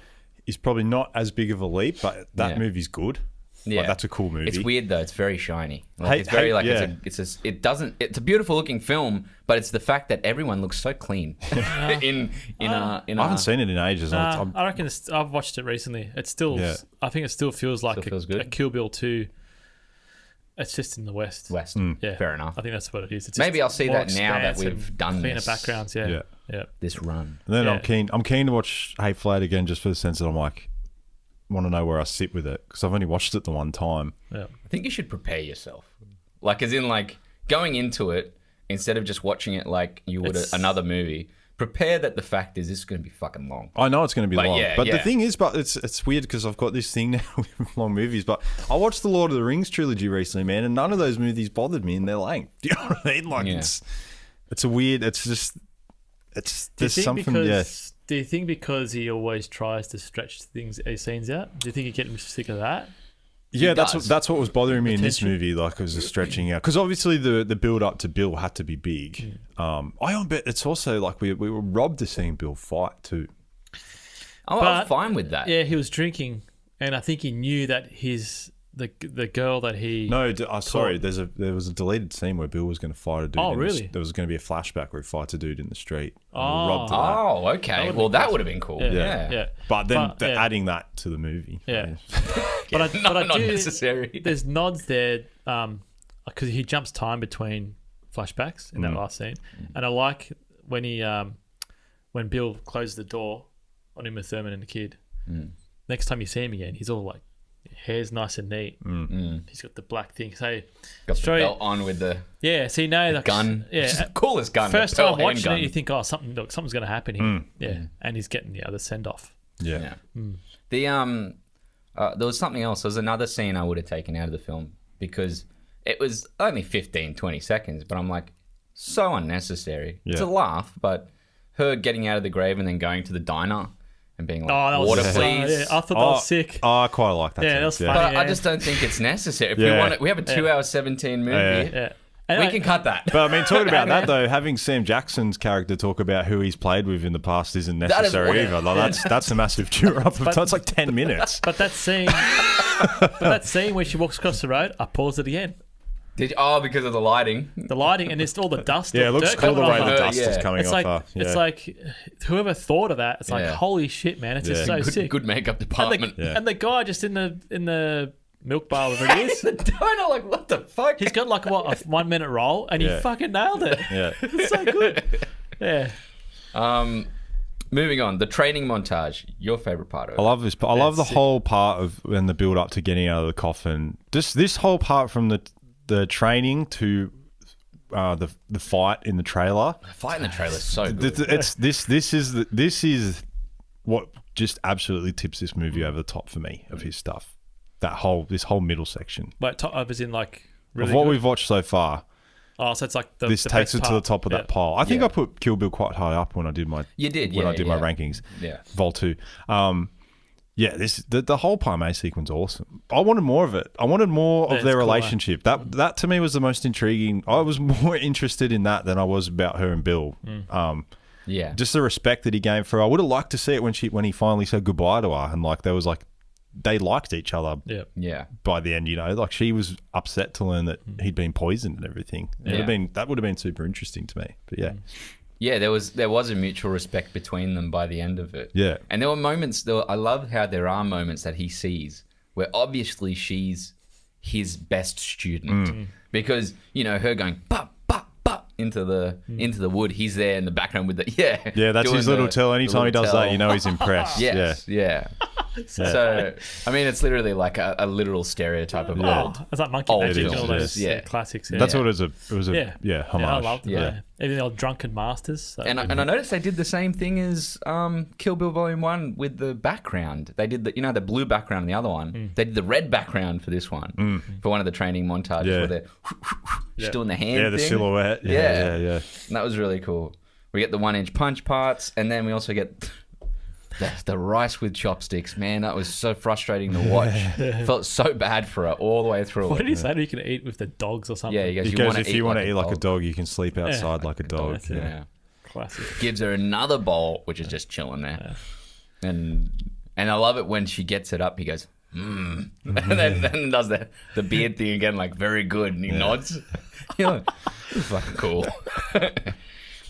is probably not as big of a leap, but that movie's good. Yeah, Like, that's a cool movie. It's weird though. It's very shiny. Like, it's very it's a beautiful looking film, but it's the fact that everyone looks so clean in I haven't seen it in ages. I reckon I've watched it recently. It's still, I think it still feels like Still feels a good. Kill Bill 2. It's just in the West. Yeah, fair enough. I think that's what it is. It's Maybe just I'll see more that now that expanse we've and done cleaner this. backgrounds. Yeah. This run. And then Yeah. I'm keen to watch Hateful Eight again, just for the sense that I'm like, want to know where I sit with it, because I've only watched it the one time. Yeah. I think you should prepare yourself, like as in like going into it instead of just watching it like you would another movie. Prepare that the fact is this is going to be fucking long. I know it's going to be But long, yeah, but the yeah. thing is, it's weird because I've got this thing now with long movies. But I watched the Lord of the Rings trilogy recently, man, and none of those movies bothered me in their length. Do you know what I mean? Like Yeah. it's a weird. It's just there's something. Do you think because he always tries to stretch scenes out? Do you think you get him sick of that? Yeah, does. that's what was bothering me in this Attention. movie. Like, it was just stretching out because obviously the build up to Bill had to be big. I bet it's also like we were robbed of seeing Bill fight too. I'm But- fine with that. Yeah, he was drinking, and I think he knew that the girl that he Sorry, there was a deleted scene where Bill was going to fight a dude. Oh, in really? There was going to be a flashback where he fights a dude in the street. And we Oh. were robbed of that. Oh, okay. Well, that would have been cool. Yeah. But then yeah. adding that to the movie. Yeah. But I Not do, necessary. there's nods there because he jumps time between flashbacks in that last scene, and I like when he when Bill closes the door on Uma Thurman and the kid. Next time you see him again, he's all like hair's nice and neat. He's got the black thing. So Got the straight- belt on with the see now like gun. Yeah, It's the coolest gun. first the time watching handgun. it, you think, oh, something's going to happen here. Yeah, and he's getting the send off. Yeah. The there was something else. There was another scene I would have taken out of the film because it was only 15, 20 seconds, but I'm like, so unnecessary. It's a Yeah. laugh, but her getting out of the grave and then going to the diner and being like, Oh, that was water, sick. please. Yeah, I thought that was sick. Oh, I quite like that. Yeah, too. that was yeah. funny. But I Yeah. just don't think it's necessary. If Yeah. we have a 2 hour 17 movie, Yeah, and we can cut that. But I mean, talking about that though, having Sam Jackson's character talk about who he's played with in the past isn't is necessary weird. either. Like, that's a massive cheer up. It's like 10 minutes. But that scene, where she walks across the road, I paused it again. Because of the lighting. The lighting and it's all the dust. Yeah, it looks dirt cool the coming way off the her. dust is coming It's off like her. Yeah. it's like whoever thought of that. It's like Yeah. holy shit, man! It's just so sick. Good makeup and, department. and the guy just in the milk bar, whatever it is. The donor, like, what the fuck? He's got like a 1 minute roll, and he Yeah. fucking nailed it. Yeah. It's so good. Yeah. Moving on, the training montage. Your favorite part of it? I love this. I love the sick. whole part of when the build up to getting out of the coffin. This whole part from the training to the fight in the trailer. The fight in the trailer is so good. This is what just absolutely tips this movie over the top for me of his stuff. This whole middle section But top up is in like really of what good. we've watched so far. Oh, so it's like This the takes best it to the part. top of Yeah. that pile. I think Yeah. I put Kill Bill quite high up when I did my You did, when yeah, I did my yeah. rankings. Yeah. Vol.2. The whole Parme sequence awesome. I wanted more of it. I wanted more Yeah, of their it's cool, relationship. That to me was the most intriguing. I was more interested in that than I was about her and Bill. Yeah. Just the respect that he gave for her. I would have liked to see it when he finally said goodbye to her and like there was like they liked each other Yeah. Yeah. by the end, like she was upset to learn that he'd been poisoned and everything. Yeah. That would have been super interesting to me. But yeah. Yeah, there was a mutual respect between them by the end of it. Yeah. And there were moments, I love how there are moments that he sees where obviously she's his best student. Because, her going, bah, bah, bah, into the wood. He's there in the background with Yeah, that's doing his little the- tell. the Anytime he little does tell. that, he's impressed. Yes, yeah. So, I mean, it's literally like a literal stereotype of Oh, it's like Monkey Old Magic and all films, those yeah. classics. That's Yeah. what it was. Yeah. Homage. I loved it. Yeah. Yeah. Even the old Drunken Masters. So. And I noticed they did the same thing as Kill Bill Volume 1 with the background. They did the blue background in the other one. They did the red background for this one, for one of the training montages Yeah. where they're just doing the hand Yeah, the thing. silhouette. Yeah. Yeah. And that was really cool. We get the 1-inch punch parts, and then we also get the rice with chopsticks. Man, that was so frustrating to watch. Felt so bad for her all the way through. What it. did he say? You can eat with the dogs or something. Yeah, he goes, He you goes, want if you want to eat like a dog, you can sleep outside like a dog. That's it. Yeah. Classic. Gives her another bowl, which is just chilling there. And I love it when she gets it up. He goes, and then does the beard thing again, like very good, and he nods. You're like, this is fucking cool.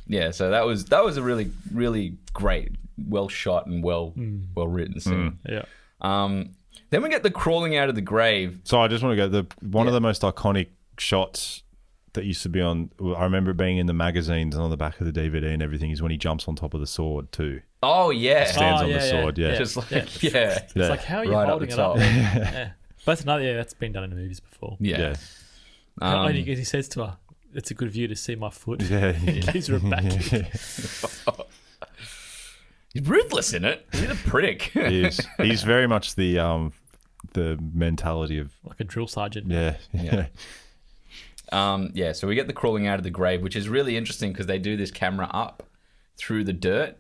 Yeah, so that was a really really great, well shot and well written scene. Yeah. Then we get the crawling out of the grave. So I just want to go. One of the most iconic shots that used to be on. I remember it being in the magazines and on the back of the DVD and everything is when he jumps on top of the sword too. Oh yeah, Stands on the yeah. sword. Yeah. just like Yeah. It's like, how are you Right up holding the it up? top. Yeah. But that's another, that's been done in the movies before. yeah. And he says to her, it's a good view to see my foot. Yeah. He gives her a back kick. He's ruthless in it. He's a prick. He is. He's very much the mentality of Like a drill sergeant. yeah. So we get the crawling out of the grave, which is really interesting because they do this camera up through the dirt,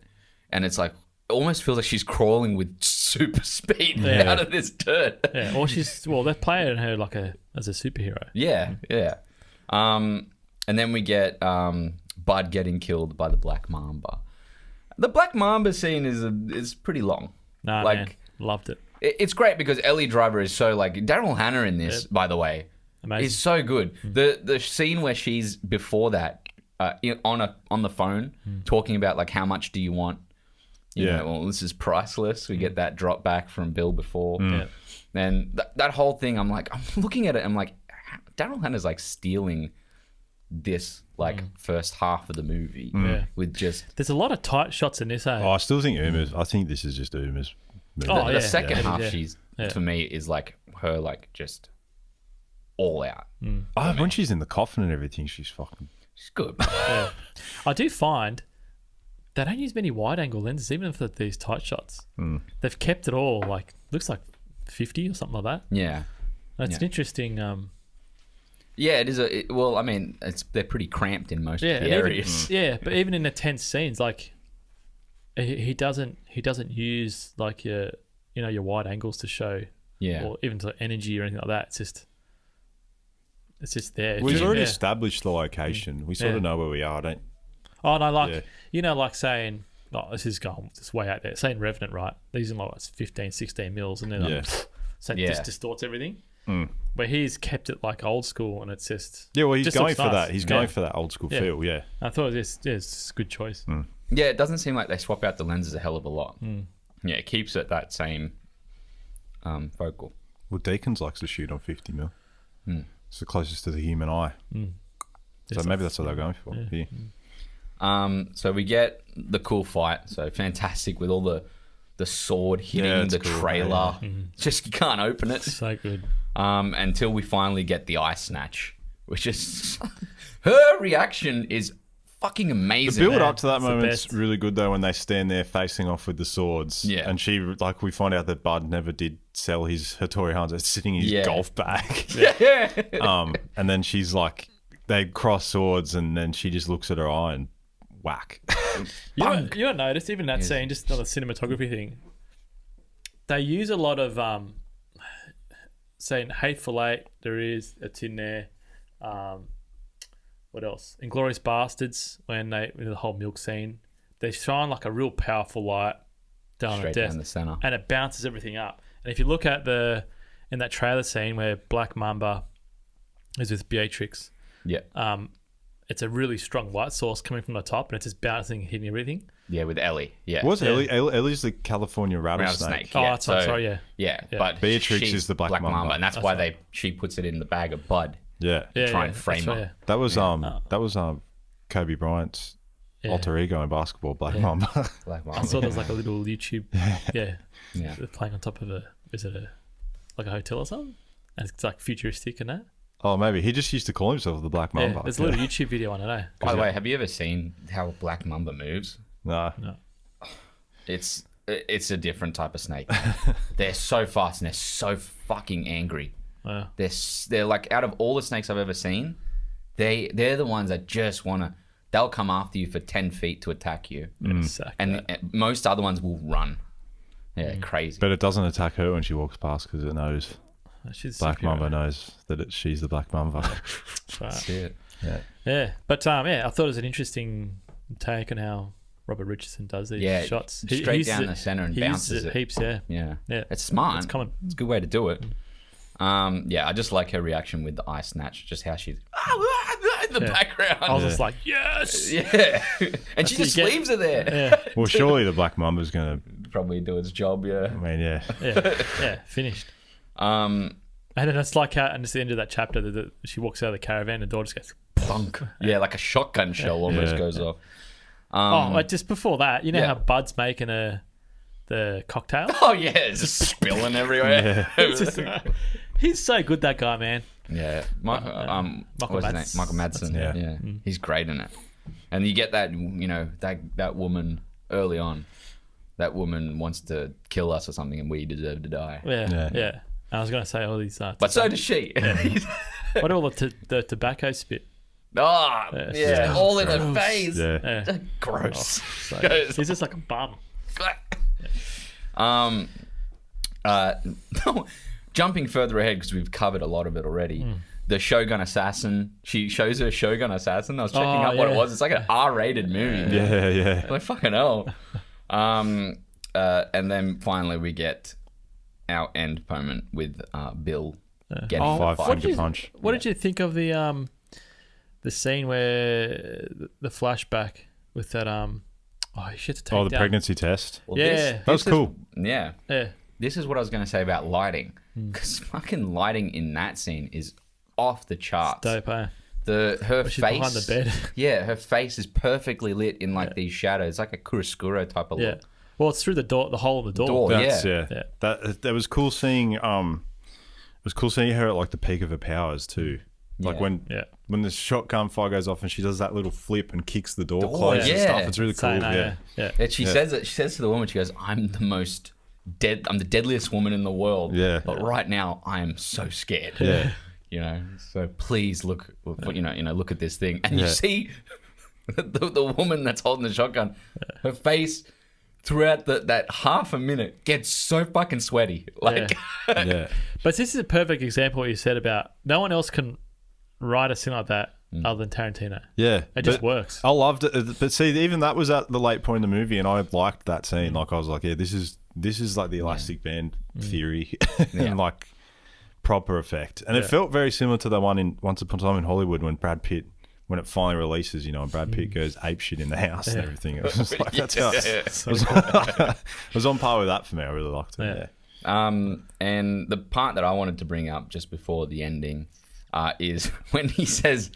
and it's like almost feels like she's crawling with super speed Yeah. out of this dirt. Yeah. Or they're playing her like as a superhero. Yeah. And then we get Bud getting killed by the Black Mamba. The Black Mamba scene is pretty long. Nah, Like- man. Loved it. It's great because Ellie Driver is so like Daryl Hannah in this, by the way, Amazing. is so good. The scene where she's before that on the phone talking about like how much do you want? You Yeah. know, well, this is priceless. We get that drop back from Bill before, Yeah. and that whole thing. I'm looking at it. I'm like, Daryl Hannah's like stealing this like first half of the movie Yeah. with just There's a lot of tight shots in this, eh? Oh, I still think Uma's. I think this is just Uma's movie. Oh, the yeah. second half. Yeah. She's Yeah. to me is like her like just all out. Oh, when she's in the coffin and everything, she's fucking. She's good. Yeah. I do find they don't use many wide angle lenses, even for these tight shots. They've kept it all like looks like 50 or something like that. Yeah. That's Yeah. an interesting. Yeah, it is well, I mean, they're pretty cramped in most Yeah, of the and even- areas. yeah, but even in the tense scenes, like he doesn't use like your wide angles to show Yeah. or even to energy or anything like that. It's just there. We've already Yeah. established the location. We sort Yeah. of know where we are. Don't. Oh no, like Yeah. like saying, oh, this is going this way out there. Saying Revenant, right? These are like 15, 16 mils, and then Yeah. so it Yeah. just distorts everything. where he's kept it like old school, and it's just Yeah, well, he's just going looks for nice. that. He's going for that old school Yeah. feel. Yeah. I thought it's a good choice. Yeah, it doesn't seem like they swap out the lenses a hell of a lot. Yeah, it keeps it that same focal. Well, Deacons likes to shoot on 50 mil. It's the closest to the human eye. So maybe that's what they're going for. Yeah. So we get the cool fight. So fantastic with all the sword hitting Yeah, it's the cool, trailer. Just you can't open it. So good. Until we finally get the eye snatch, which is her reaction is fucking The amazing. build up to that It's the moment's best. really good though when they stand there facing off with the swords. Yeah. And she, like, we find out that Bud never did sell his Hattori Hanzo. It's sitting in his Yeah. golf bag. Yeah. And then she's like, they cross swords and then she just looks at her eye and whack. You noticed even that scene, just another cinematography thing. They use a lot of saying Hateful Eight. It's in there. What else? Inglorious Bastards, when the whole milk scene, they shine like a real powerful light down Straight the desk, down the center. and it bounces everything up. And if you look at in that trailer scene where Black Mamba is with Beatrix, Yeah. it's a really strong light source coming from the top, and it's just bouncing, hitting everything. Yeah, with Ellie. Yeah. Was Yeah. Ellie's the California rattlesnake. Oh, that's right, sorry, yeah. Yeah, Yeah. but Beatrix she's is the Black Mamba. and that's why she puts it in the bag of Bud. Yeah. Try and frame that's her. right, That was Kobe Bryant's yeah. alter ego in basketball, Black Mamba. Black I Mamba. saw there's like a little YouTube, yeah, Yeah. they're playing on top of a hotel or something, and it's like futuristic and that. Oh, maybe he just used to call himself the Black Mamba. Yeah, there's a little YouTube video on it. Eh? By the way, have you ever seen how Black Mamba moves? No. It's a different type of snake. They're so fast and they're so fucking angry. Wow. They're like, out of all the snakes I've ever seen, they're the ones that just they'll come after you for 10 feet to attack you. And most other ones will run. Yeah, crazy. But it doesn't attack her when she walks past because it knows. She's Black superior. Mamba knows that she's the Black Mamba. That's it. Yeah, but I thought it was an interesting take on how Robert Richardson does these shots. Straight down the center and he bounces uses it. Heaps, yeah. Yeah. Yeah. It's smart. It's common. It's a good way to do it. I just like her reaction with the eye snatch, just how she's in the background. I was just like, yes. Yeah. And she just you get- leaves her there. Yeah, Well, surely the Black Mamba's going to, Probably do its job, yeah. I mean, yeah. yeah, finished. And then it's like how, and it's the end of that chapter that she walks out of the caravan, and the door just goes. Bunk. Yeah, like a shotgun shell almost Yeah. goes off. Like just before that, you know Yeah. how Bud's making the cocktail. Oh, yeah, it's just spilling everywhere. It's just, he's so good, that guy, man. Yeah, Michael what's his name? Madsen. Michael Madsen. Yeah. Yeah, he's great in it. And you get that, that woman early on. That woman wants to kill us or something, and we deserve to die. Yeah. I was gonna say all these. But so does she. What all the tobacco spit? Oh, Yeah. all in her face. Yeah. Yeah. Gross. So, he's just like a bum. Jumping further ahead because we've covered a lot of it already. The Shogun Assassin. She shows her Shogun Assassin. I was checking out what it was. It's like an R-rated movie. Yeah. Like fucking hell. And then finally we get our end moment with Bill getting Five fired. finger punch. What did you think of the scene where the flashback with that you should have to take Oh, the down. pregnancy test. Well, Yeah. That was cool. Yeah. Yeah. This is what I was going to say about lighting. Because fucking lighting in that scene is off the charts. Dope, eh? Her She's face behind the bed. Yeah, her face is perfectly lit in like these shadows, like a chiaroscuro type of Yeah. look. Well, it's through the door, the hole in the door. Door. That's, Yeah. yeah. That was cool seeing. It was cool seeing her at like the peak of her powers too. Like Yeah. when the shotgun fire goes off and she does that little flip and kicks the door closed and yeah. stuff. It's really cool. Saying, Yeah. And she says it. She says to the woman, she goes, "I'm the deadliest woman in the world. Yeah. But right now, I am so scared. Yeah. So please look at this thing." And you Yeah. see the woman that's holding the shotgun, her face throughout that half a minute gets so fucking sweaty. Like, Yeah. But this is a perfect example of what you said about no one else can write a scene like that other than Tarantino. Yeah. It just But works. I loved it. But see, even that was at the late point in the movie and I liked that scene. Like I was like, yeah, this is like the elastic band theory. Yeah. And like proper effect. And it felt very similar to the one in Once Upon a Time in Hollywood when Brad Pitt, when it finally releases, and Brad Pitt goes apeshit in the house and everything. It was just like, that's how it was on par with that for me. I really liked it. And the part that I wanted to bring up just before the ending is when he says,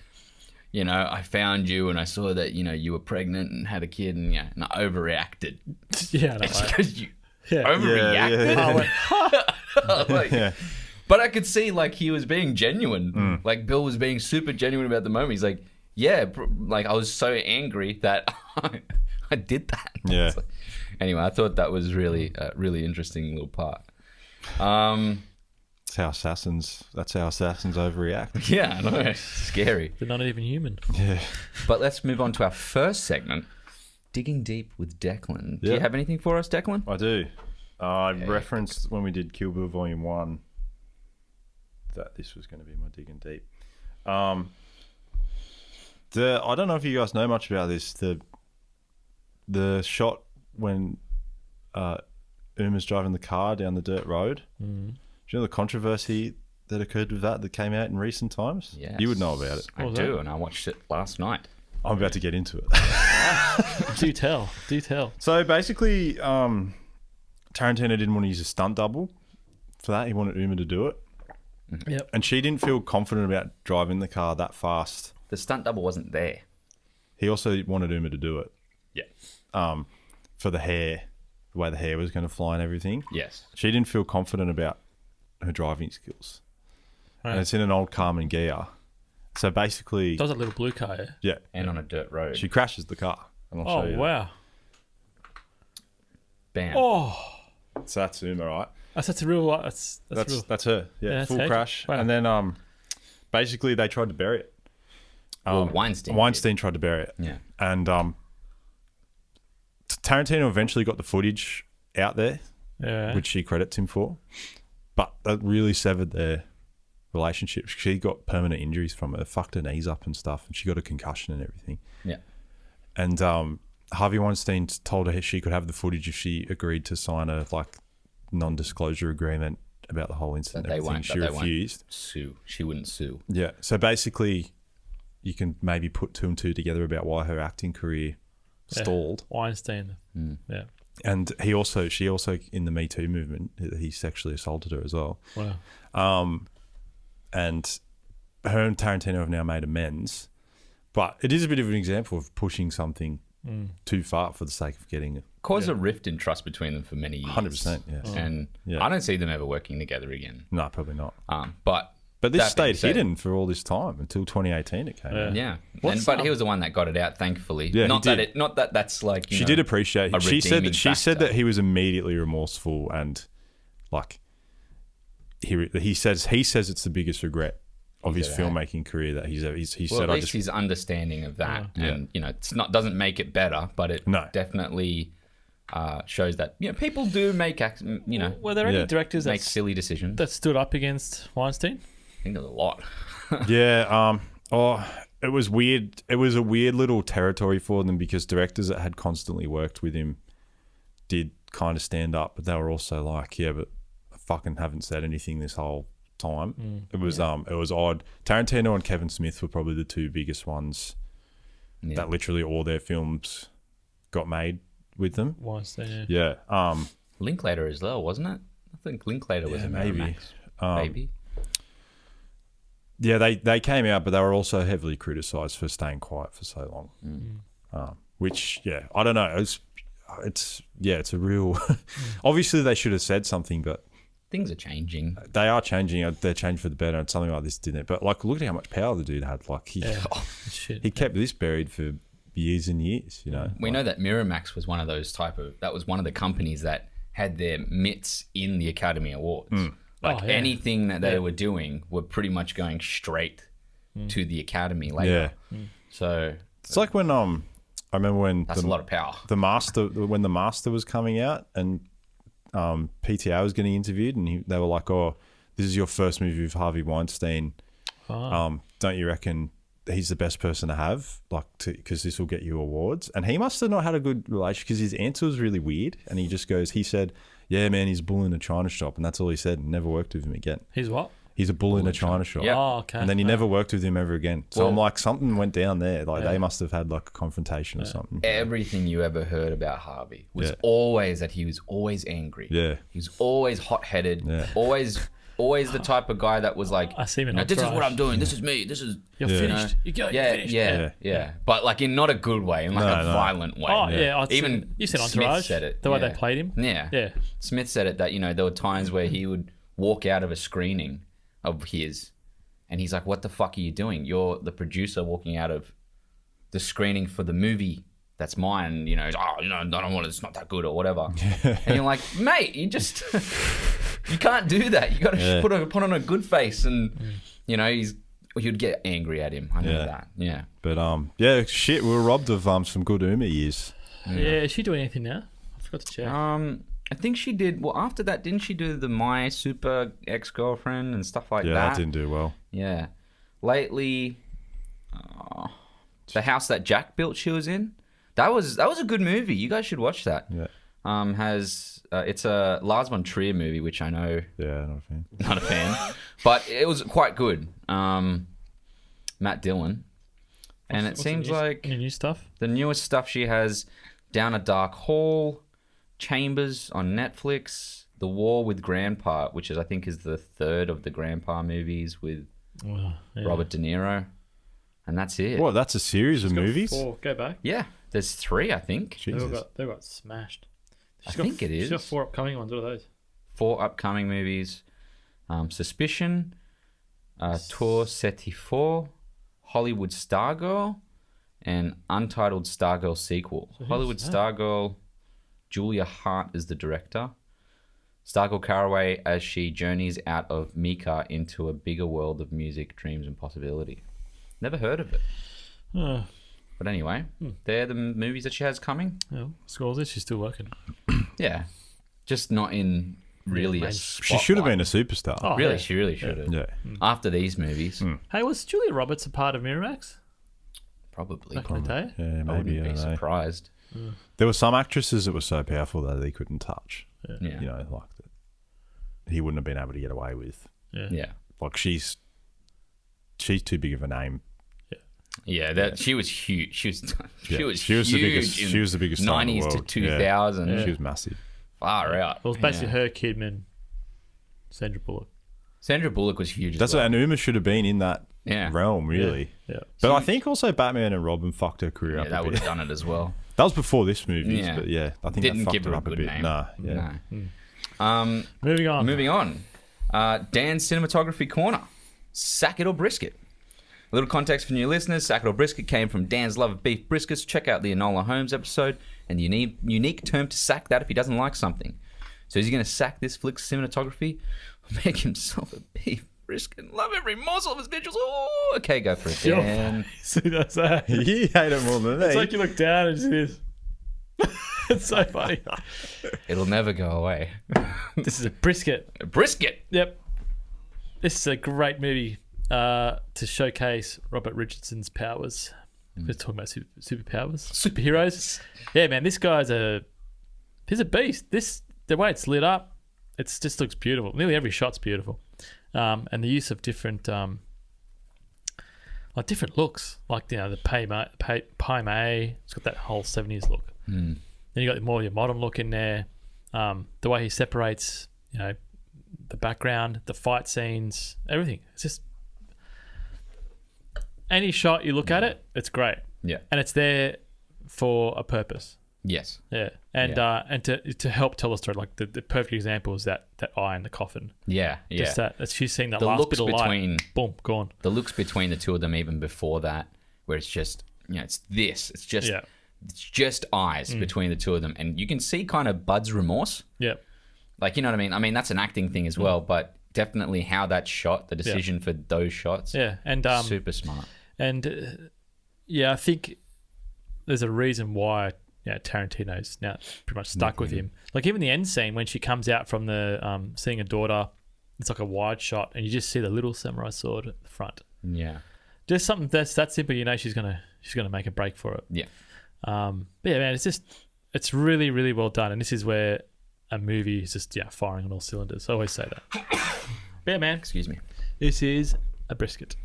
I found you and I saw that, you were pregnant and had a kid and I overreacted. Yeah, it's because you overreacted. But I could see like he was being genuine. Like Bill was being super genuine about the moment. He's like, like I was so angry that I did that. Yeah. Like, anyway, I thought that was really interesting little part. That's how assassins overreact. Yeah, I know. Scary. They're not even human. Yeah. But let's move on to our first segment, Digging Deep with Declan. Do you have anything for us, Declan? I do. I referenced when we did Kill Bill Volume 1 that this was going to be my Digging Deep. I don't know if you guys know much about this. The shot when Uma's driving the car down the dirt road. Do you know the controversy that occurred with that came out in recent times? Yes. You would know about it. I do, and I watched it last night. I'm about to get into it. Do tell. So basically, Tarantino didn't want to use a stunt double for that. He wanted Uma to do it. Yep. And she didn't feel confident about driving the car that fast. The stunt double wasn't there. He also wanted Uma to do it. Yeah. For the hair, the way the hair was going to fly and everything. Yes. She didn't feel confident about her driving skills. Right. And it's in an old Carmen Ghia. So basically... Does that little blue car, yeah? Yeah. And on a dirt road. She crashes the car. And I'll show you. Oh, wow. Bam. Oh. So that's Uma, right? That's a real... That's real. That's her. Yeah, full that's crash. wow. And then basically they tried to bury it. Well, Weinstein tried to bury it. Yeah. And Tarantino eventually got the footage out there, which she credits him for. But that really severed their relationship. She got permanent injuries from it. It fucked her knees up and stuff, and she got a concussion and everything. Yeah. And Harvey Weinstein told her she could have the footage if she agreed to sign a non-disclosure agreement about the whole incident. She refused. Sue. She wouldn't sue. Yeah. So basically, you can maybe put two and two together about why her acting career stalled. Weinstein. Yeah. And she also in the Me Too movement, he sexually assaulted her as well. Wow. And her and Tarantino have now made amends, but it is a bit of an example of pushing something too far for the sake of getting it. Caused a rift in trust between them for many years. 100%, yes. And I don't see them ever working together again. No, probably not. But this stayed hidden for all this time until 2018 it came out. Yeah. But he was the one that got it out, thankfully. Yeah, That's like, she did appreciate it. She said that he was immediately remorseful and he says it's the biggest regret of his filmmaking career that he said. At least he's understanding of that, and it's doesn't make it better, but it definitely shows that people do make Were there any directors make silly decisions that stood up against Weinstein? I think there's a lot. Yeah. It was weird. It was a weird little territory for them because directors that had constantly worked with him did kind of stand up, but they were also like, but I fucking haven't said anything this whole time. It was odd. Tarantino and Kevin Smith were probably the two biggest ones that literally all their films got made with them. Weinstein, yeah. Linklater as well, wasn't it? I think Linklater was in maybe. Maybe. Yeah, they came out, but they were also heavily criticised for staying quiet for so long. Which, I don't know. It's a real... Obviously, they should have said something, but... Things are changing. They are changing. They're changed for the better, and something like this didn't. But look at how much power the dude had. He kept this buried for years and years. We know that Miramax was one of those that was one of the companies that had their mitts in the Academy Awards. Anything that they were doing were pretty much going straight to the Academy later. Yeah. So it's like when I remember when that's a lot of power. When the Master was coming out and PTA was getting interviewed, and they were like, "Oh, this is your first movie with Harvey Weinstein. Don't you reckon he's the best person to have, because this will get you awards?" And he must have not had a good relationship because his answer was really weird. And he said, "Yeah, man, he's bullying a China shop," and that's all he said. And never worked with him again. He's what? He's a bull in a china shop. Yeah. Oh, okay. And then he never worked with him ever again. So Well- I'm like, something went down there. Like they must have had like a confrontation or something. Everything you ever heard about Harvey was Yeah. always that he was always angry. Yeah. He was always hot-headed. Yeah. Always the type of guy that was like, I see him in this is what Entourage. I'm doing. This is me. This is You're Yeah. finished. You go. yeah, You're finished. yeah. But like in not a good way, in like No, a no. violent way. Oh yeah, Even you said Smith Entourage. said it. The way yeah. they played him. Yeah. Yeah. Smith said it that there were times where he would walk out of a screening of his, and he's like, "What the fuck are you doing? You're the producer walking out of the screening for the movie that's mine." He's, I don't want it. It's not that good or whatever. And you're like, mate, you just you can't do that. You got to put on a good face, and you'd get angry at him. I know that. Yeah. But shit, we were robbed of some good Uma years. Yeah. Is she doing anything now? I forgot to check. I think she did. Well, after that, didn't she do the My Super Ex-Girlfriend and stuff like Yeah, that? that didn't do well. Yeah. Lately, the house that Jack built, she was in. That was a good movie. You guys should watch that. Yeah. It's a Lars von Trier movie, which I know Yeah, not a fan. not a fan, but it was quite good. Matt Dillon, and it seems like any new stuff. the newest stuff she has: Down a Dark Hall, Chambers on Netflix, The War with Grandpa, which I think is the third of the Grandpa movies with Well, yeah. Robert De Niro, and that's it. What? That's a series of movies? 4. Go back. Yeah, there's 3, I think. Jesus. They got smashed. I think it is. She's got 4 upcoming ones. What are those? 4 upcoming movies: Suspicion, Tour 34, Hollywood Stargirl, and Untitled Stargirl sequel. So who's Hollywood that? Stargirl, Julia Hart is the director. Stargirl Caraway as she journeys out of Mika into a bigger world of music, dreams, and possibility. Never heard of it. Oh, But anyway, they're the movies that she has coming. well, scores it. She's still working. Yeah. Just not in really Yeah, a man. She should have been a superstar. Oh, Really, yeah. she really should have. Yeah. After these movies, Hey, was Julia Roberts a part of Miramax probably. back in the day? Yeah, I maybe. wouldn't I be don't know. surprised. There were some actresses that were so powerful that they couldn't touch. Yeah. Like that. He wouldn't have been able to get away with. Yeah. Yeah. Like she's too big of a name. Yeah, she was huge. She was huge. She was the biggest star in the 90s to world. 2000. Yeah. She was massive. Far out. It was basically Yeah. her, Kidman, Sandra Bullock. Sandra Bullock was huge. That's as well. what Uma should have been in that Yeah. realm, really. Yeah. But I think also Batman and Robin fucked her career Yeah, up that a would bit. have done it as well. That was before this movie, Yeah. but yeah, I think Didn't that fucked give her her a up a good bit. name. Nah, yeah. No. Moving on. Moving on. Dan's Cinematography Corner. Sack it or brisket. A little context for new listeners. Sack it or brisket came from Dan's love of beef briskets. Check out the Enola Holmes episode and the unique term to sack that if he doesn't like something. So is he going to sack this flick's cinematography or make himself a beef brisket and love every morsel of his visuals? Oh, okay, go for it, Dan. See, that's that. He hate it more than me. It's like you look down and just this. It's so funny. It'll never go away. This is a brisket. A brisket. Yep. This is a great movie to showcase Robert Richardson's powers. We're talking about superpowers, superheroes. Yeah, man, this guy's he's a beast. The way it's lit up, it just looks beautiful. Nearly every shot's beautiful, and the use of different different looks, like the Pai Mei. It's got that whole 70s look. Then you got more of your modern look in there. The way he separates, the background, the fight scenes, everything. It's just any shot you look at it, it's great, Yeah. and it's there for a purpose. Yes. Yeah, and to help tell a story. Like the perfect example is that eye in the coffin. Yeah. Yeah. Just that she's seeing that The last looks bit of between- light. Boom, gone. The looks between the two of them, even before that, where it's just, it's this. It's just, Yeah. it's just eyes between the two of them, and you can see kind of Bud's remorse. Yeah, Like, you know what I mean? I mean, that's an acting thing as well, but definitely how that's shot, the decision for those shots, yeah, and super smart. And I think there's a reason why Tarantino's now pretty much stuck with him. Like even the end scene when she comes out from the seeing a daughter, it's like a wide shot, and you just see the little samurai sword at the front. Yeah. Just something that's that simple. She's gonna make a break for it. Yeah. But yeah, man, it's really, really well done, and this is where a movie is just firing on all cylinders. I always say that. But yeah, man, Excuse me. This is a brisket.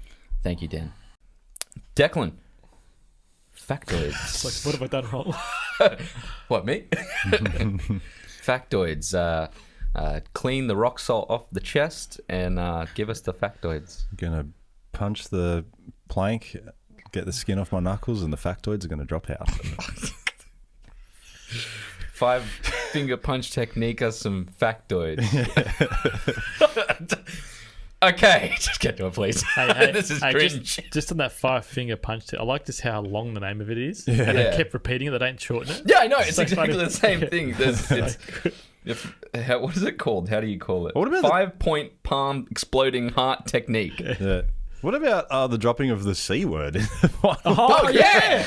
Thank you, Dan. Declan. Factoids. It's like, what have I done wrong? What, me? Factoids. Clean the rock salt off the chest and give us the factoids. Gonna punch the plank, get the skin off my knuckles, and the factoids are gonna drop out. 5-finger punch technique are some factoids. Okay, just get to it, please. Hey, This is hey, cringe. just on that 5-finger punch. I like just how long the name of it is. Yeah. And Yeah. they kept repeating it. They don't shorten it. Yeah, I know. It's So exactly funny. the same thing. What is it called? How do you call it? What about the- 5-point palm exploding heart technique. Yeah. What about the dropping of the C word? Oh, yeah!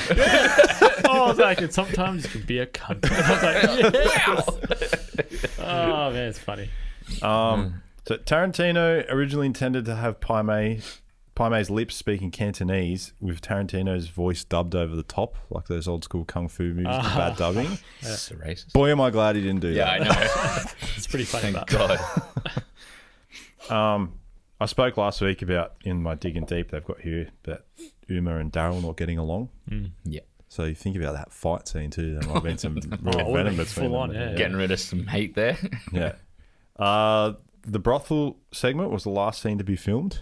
Oh, I was like, and sometimes you can be a cunt. And I was like, yes. Oh man, it's funny. So Tarantino originally intended to have Pai Mei's lips speaking Cantonese with Tarantino's voice dubbed over the top, like those old school kung fu movies with bad dubbing. That's racist. Boy, am I glad he didn't do Yeah, I that. know. It's pretty funny. Thank But God. I spoke last week about, in my Digging Deep, they've got here that Uma and Daryl not getting along. Yeah. So you think about that fight scene too. There might have been some real Oh, venom full between on, them. yeah. Getting rid of some hate there. Yeah. The brothel segment was the last scene to be filmed,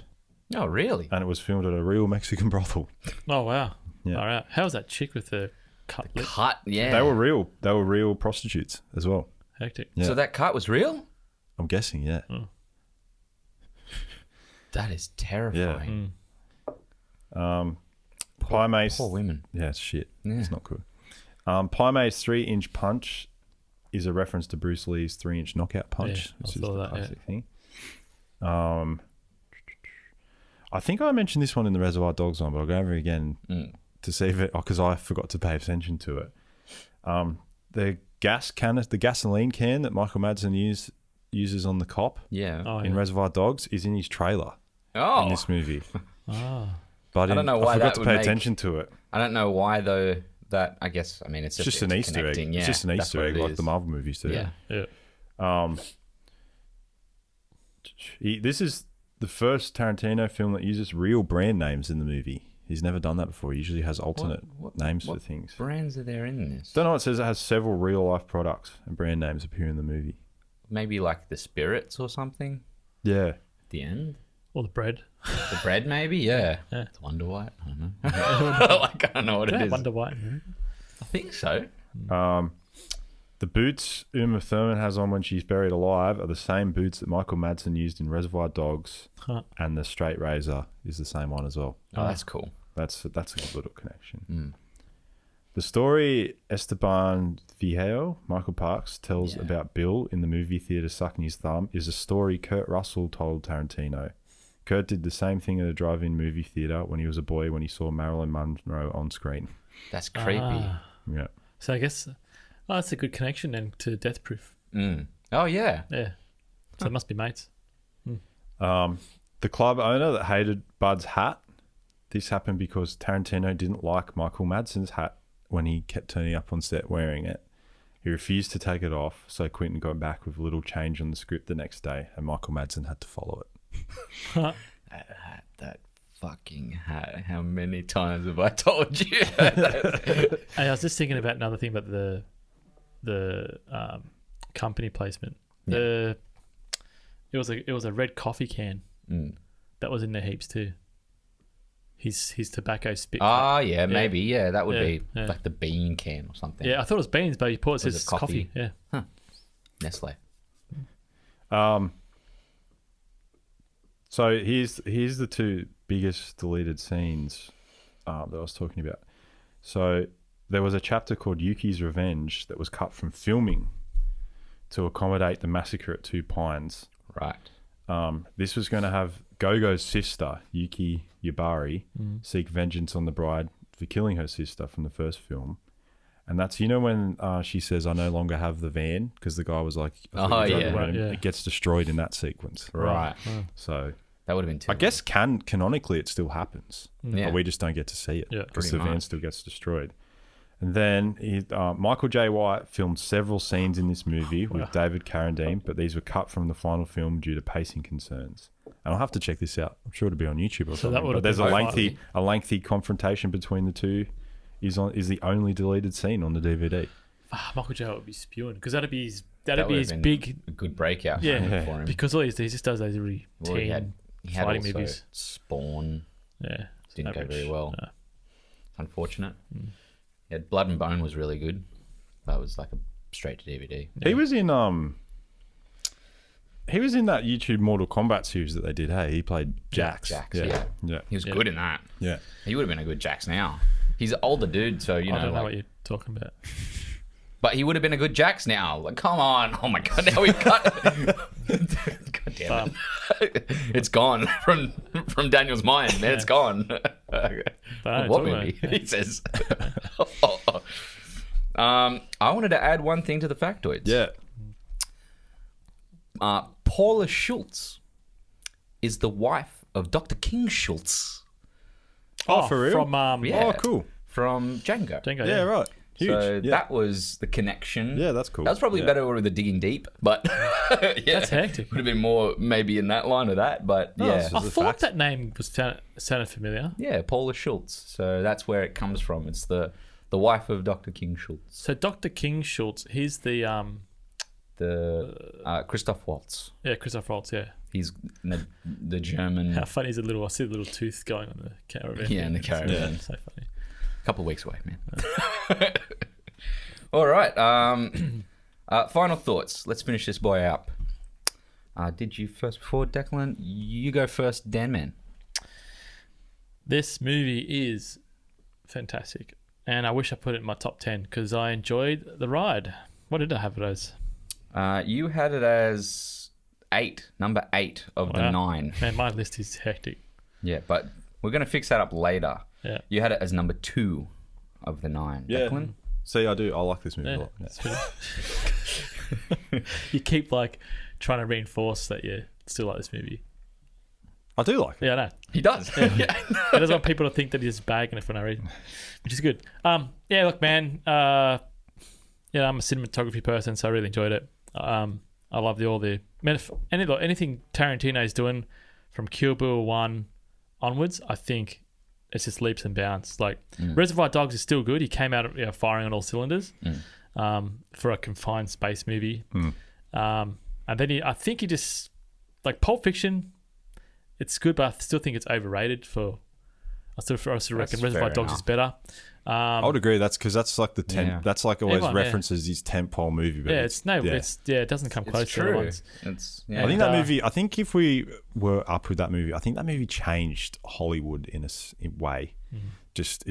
Oh, really? and it was filmed at a real Mexican brothel. oh wow. Yeah. All right. How was that chick with the cut lip? Cut, yeah. They were real. They were real prostitutes as well. Hectic. Yeah. So that cut was real? I'm guessing, yeah. That is terrifying. Pai Mei's, Poor women. yeah, it's shit. Yeah. It's not good. Pai Mei's 3-inch punch is a reference to Bruce Lee's 3-inch knockout punch, Yeah, I which is saw the that, classic thing. I think I mentioned this one in the Reservoir Dogs one, but I'll go over it again to see if it, because I forgot to pay attention to it. The gasoline can that Michael Madsen uses on the cop Yeah. Oh, in yeah. Reservoir Dogs is in his trailer in Oh, this movie. Ah. But I don't know why I forgot that to would pay make- attention to it. I don't know why though. That I guess I mean it's It's just an Easter egg. connecting, Yeah, it's just an that's Easter what egg it like is. the Marvel movies do. Yeah. Yeah. This is the first Tarantino film that uses real brand names in the movie. He's never done that before. He usually has alternate names for things. brands are there in this? Don't know. It says it has several real life products and brand names appear in the movie. Maybe like the spirits or something. Yeah. At the end, Or the bread. the bread maybe. Yeah. Yeah. It's Wonder White. I don't know. Like I don't know what it is. Wonder White. I think so. The boots Uma Thurman has on when she's buried alive are the same boots that Michael Madsen used in Reservoir Dogs, Huh. and the straight razor is the same one as well. Oh, that's cool. That's a good little connection. The story Esteban Viejo, Michael Parks, tells about Bill in the movie theater sucking his thumb is a story Kurt Russell told Tarantino. Kurt did the same thing at a drive-in movie theater when he was a boy when he saw Marilyn Monroe on screen. That's creepy. Yeah. So I guess that's a good connection then to Death Proof. Oh yeah. Yeah. So it must be mates. The club owner that hated Bud's hat, this happened because Tarantino didn't like Michael Madsen's hat when he kept turning up on set wearing it. He refused to take it off, so Quentin got back with a little change on the script the next day, and Michael Madsen had to follow it. That fucking hat. How many times have I told you? Hey, I was just thinking about another thing about the company placement. It was a red coffee can that was in the heaps too. His tobacco spit. Ah, yeah, maybe. Yeah, that would be yeah. like the bean can or something. Yeah, I thought it was beans, but you put it Was says it coffee? coffee. Yeah. Nestle. So here's the two biggest deleted scenes that I was talking about. So there was a chapter called Yuki's Revenge that was cut from filming to accommodate the massacre at Two Pines. Right. This was going to have Gogo's sister, Yuki Yubari, seek vengeance on the bride for killing her sister from the first film. And that's, when she says, I no longer have the van, because the guy was like, I thought you drove yeah. around. Yeah. It gets destroyed in that sequence. Right. So That would have been too. I guess canonically it still happens, Yeah. but we just don't get to see it Yeah. because Pretty the van much. still gets destroyed. And then Michael J. White filmed several scenes in this movie with David Carradine, but these were cut from the final film due to pacing concerns. And I'll have to check this out. I'm sure it'll be on YouTube or So that something. would But have there's been a lengthy confrontation between the two. Is the only deleted scene on the DVD. Michael J would be spewing because that'd be his That would his have been big a good breakout Yeah. for him. because all he just does those really Well, he had fighting also movies. Spawn. Yeah, Didn't go average. very well. No. Unfortunate. Yeah, Blood and Bone was really good. That was like a straight to DVD. He was in that YouTube Mortal Kombat series that they did. Hey, he played Jax. Yeah. He was good in that. Yeah. He would have been a good Jax now. He's an older dude, so you know. I don't know like- what you're talking about. But he would have been a good Jax now. Like, come on. Oh my god, now we've cut. God damn it. It's gone from Daniel's mind. Man, it's gone. But What movie? He says. I wanted to add one thing to the factoids. Yeah. Paula Schultz is the wife of Dr. King Schultz Oh, for real? From Yeah. Oh, cool. from Django. Django. Yeah, right. Huge. So yeah. that was the connection. Yeah, that's cool. That was probably Yeah. better with the digging deep, but yeah, That's hectic. Would have been more maybe in that line of that, but No, yeah, it's I just a thought fact. that name was sounded familiar. yeah, Paula Schultz. So that's where it comes from. It's the wife of Dr. King Schultz, So Dr. King Schultz, he's the Christoph Waltz. Christoph Waltz, yeah. He's the German. How funny is the little? I see the little tooth going on the caravan. Yeah, in the caravan. Yeah, so funny. Couple weeks away, man. All right. Final thoughts. Let's finish this boy up. Did you first before Declan? You go first, Dan Man. This movie is fantastic, and I wish I put it in my top 10 because I enjoyed the ride. What did I have it as? You had it as 8, number 8 of the Wow. 9. Man, my list is hectic. Yeah, but we're going to fix that up later. Yeah. You had it as number 2 of the 9. Yeah. Declan? See, I do. I like this movie a Yeah, lot. Yeah. it's pretty- you keep trying to reinforce that you still like this movie. I do like it. Yeah, I know. He does. Yeah. I just want people to think that he's bagging it for no reason, which is good. Yeah, look, man. I'm a cinematography person, so I really enjoyed it. I love anything Tarantino is doing from Kill Bill 1 onwards. I think it's just leaps and bounds. Like Reservoir Dogs is still good. He came out firing on all cylinders for a confined space movie. And then I think he just like Pulp Fiction. It's good, but I still think it's overrated. I still reckon Reservoir Dogs is better. I would agree. That's because that's like the tent. Yeah. That's like always Everyone, yeah. references his tentpole movie. But It doesn't come close It's to the true. ones. It's, I yeah. think that movie. I think if we were up with that movie, I think that movie changed Hollywood in a way. Just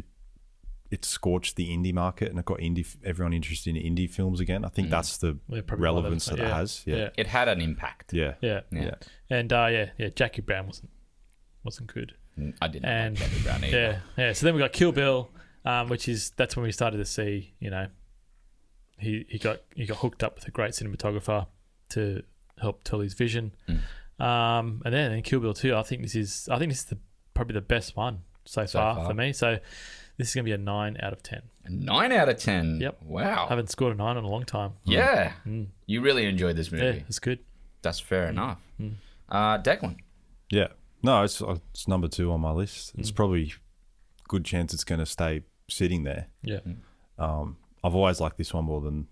it scorched the indie market and it got everyone interested in indie films again. I think that's the Yeah, probably relevance why that it has. Yeah. It had an impact. Yeah. Yeah. Yeah. And Jackie Brown wasn't good. I didn't And like Jackie Brown either. yeah. So then we got Kill Bill, that's when we started to see, he got hooked up with a great cinematographer to help tell his vision. And then in Kill Bill 2, I think this is probably the best one so far for me. So this is gonna be a 9 out of 10. A 9 out of 10. Yep. Wow. I haven't scored a 9 in a long time. Yeah. You really enjoyed this movie. Yeah, it's good. That's fair enough. Declan. Yeah. No, it's number 2 on my list. It's probably good chance it's going to stay sitting there. Yeah. I've always liked this one more than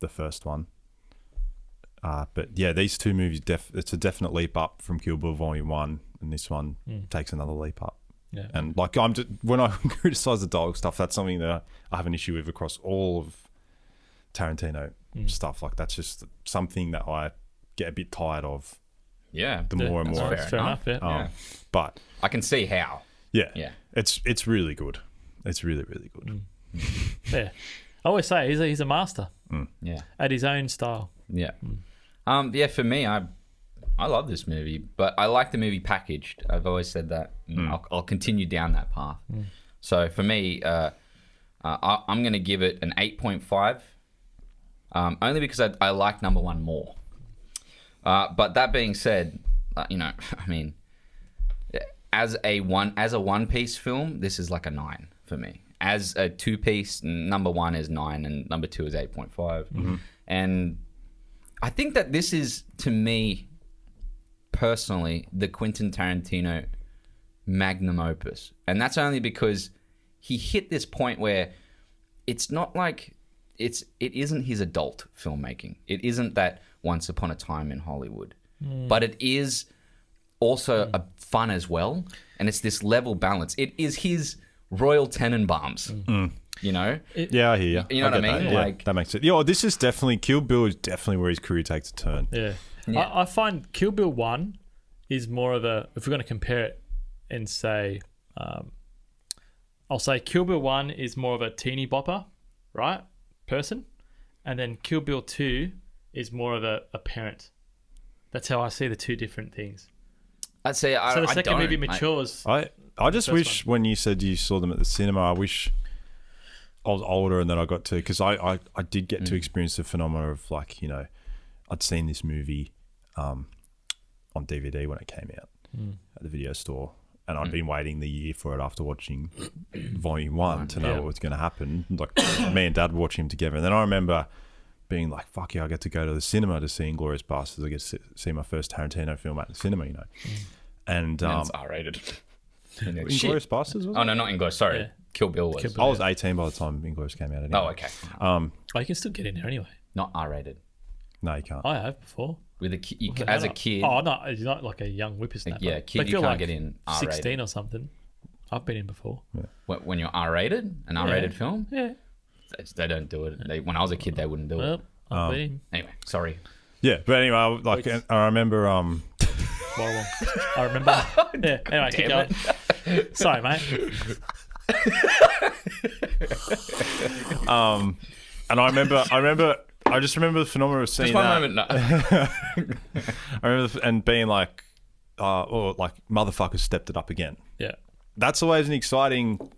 the first one. But yeah, these two movies, it's a definite leap up from Kill Bill Volume 1, and this one takes another leap up. Yeah. And like when I criticize the dialogue stuff, that's something that I have an issue with across all of Tarantino stuff. Like that's just something that I get a bit tired of. Yeah. The more and more. Fair enough. Yeah. But I can see how. yeah, Yeah. it's really good. It's really, really good. Yeah. I always say he's a master Yeah. at his own style. Yeah. Yeah, for me, I love this movie, but I like the movie packaged. I've always said that. I'll continue down that path. So for me, I'm going to give it an 8.5, only because I like number 1 more. But that being said, I mean, as a one piece film, this is like a 9 for me. As a 2-piece, number 1 is 9 and number 2 is 8.5. And I think that this is, to me, personally the Quentin Tarantino magnum opus. And that's only because he hit this point where it's not like it isn't his adult filmmaking. It isn't that Once Upon a Time in Hollywood. But it is also a fun as well. And it's this level balance. It is his Royal Tenenbaums. You know? Yeah, I hear you. You know what I get mean? that. Yeah, Like, that makes it. Yeah, this is definitely Kill Bill is definitely where his career takes a turn. Yeah. Yeah. I find Kill Bill 1 is more of a, if we're going to compare it and say, I'll say Kill Bill 1 is more of a teeny bopper, right? Person. And then Kill Bill 2 is more of a parent. That's how I see the two different things. I'd say So the I second don't. movie matures. I just first wish when you said you saw them at the cinema, I wish I was older and then I got to, because I did get to experience the phenomena of, like, you know, I'd seen this movie on DVD when it came out at the video store, and I'd been waiting the year for it after watching Volume 1 to know what was going to happen. Like, me and Dad were watching them together, and then I remember being like, fuck yeah, I get to go to the cinema to see Inglourious Basterds. I get to see my first Tarantino film at the cinema, you know. And it's R-rated. Inglourious Basterds, was it? Oh, no, not Inglourious. Sorry. Yeah. Kill Bill was. Kill Bill. I was 18 by the time Inglourious came out anyway. Oh, okay. Oh, you can still get in there anyway. Not R-rated. No, you can't. I have before. With as a kid. Oh, no, you're not like a young whippersnapper. Yeah, kid, But you if can't you're get in R-rated. 16 or something. I've been in before. When you're R-rated, an R-rated film, Yeah. they don't do it. When I was a kid, they wouldn't do Well, it. I've been in. Anyway, sorry. Yeah, but anyway, like, I remember Horrible. I remember. Yeah. Anyway, keep Damn going. Sorry, mate. and I just remember the phenomenon of seeing Just one that. moment. No. I remember and being like, like, motherfuckers stepped it up again. Yeah. That's always an exciting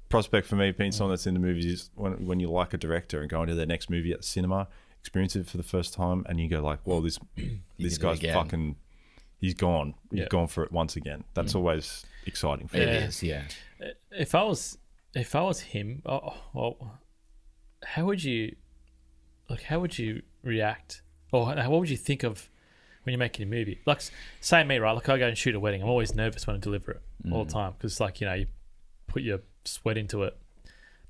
prospect for me, being someone that's in the movies, is when you like a director and going to their next movie at the cinema, experience it for the first time, and you go like, well, this guy's fucking, he's gone. He's gone for it once again. That's always exciting for It me. is, yeah. If I was him, well, how would you react, or what would you think of when you're making a movie? Like, say me, right? Like, I go and shoot a wedding. I'm always nervous when I deliver it all the time, because, like, you know, you put your sweat into it.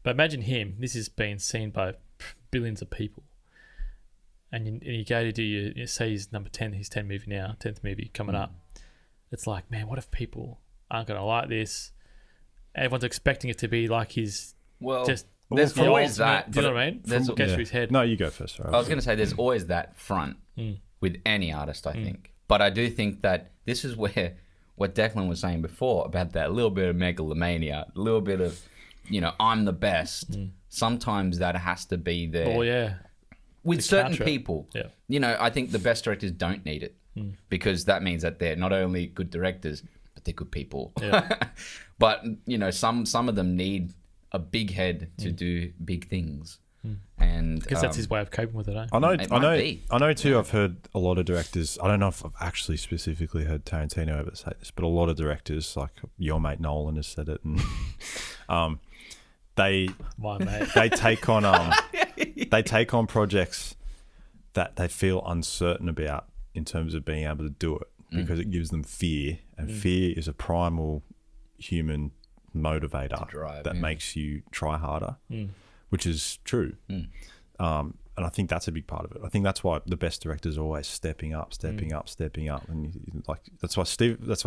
But imagine him. This is being seen by billions of people, and you go to do you say he's number 10, his 10th movie coming up. It's like, man, what if people aren't going to like this? Everyone's expecting it to be like his just. There's the always ultimate- that. Do you know what I mean? From gets to his head. No, you go first. Right? I was going to say there's always that front with any artist, I think. But I do think that this is where what Declan was saying before about that little bit of megalomania, a little bit of, you know, I'm the best. Sometimes that has to be there. Oh, yeah. With To certain counter it. people. Yeah. You know, I think the best directors don't need it because that means that they're not only good directors, but they're good people. Yeah. But, you know, some of them need a big head to do big things. And I guess that's his way of coping with it, eh? I know too. Yeah. I've heard a lot of directors. I don't know if I've actually specifically heard Tarantino ever say this, but a lot of directors, like your mate Nolan, has said it, and they take on projects that they feel uncertain about in terms of being able to do it, because it gives them fear, and fear is a primal human motivator that makes you try harder, which is true. And I think that's a big part of it. I think that's why the best directors are always stepping up, and like that's why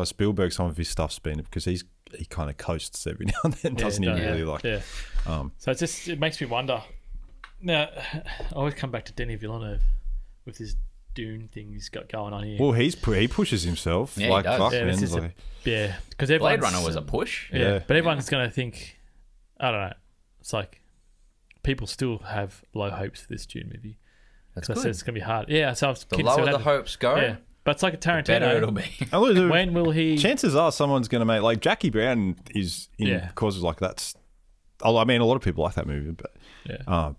Spielberg, some of his stuff's been, because he kind of coasts every now and then, doesn't he? Really, like, so it makes me wonder. Now, I always come back to Denis Villeneuve with this Dune thing he's got going on here. Well, he pushes himself. Yeah, he like, does. fuck, Yeah, man. this is Like, because Blade Runner was a push. Yeah, but everyone's going to think, I don't know. It's like people still have low hopes for this Dune movie. That's I good. said it's going to be hard. Yeah, so The lower the hopes go, Yeah, but it's like a the better it'll Tarantino. be. When will he? chances are someone's going to make, like, Jackie Brown is in causes like that's. I mean, a lot of people like that movie, but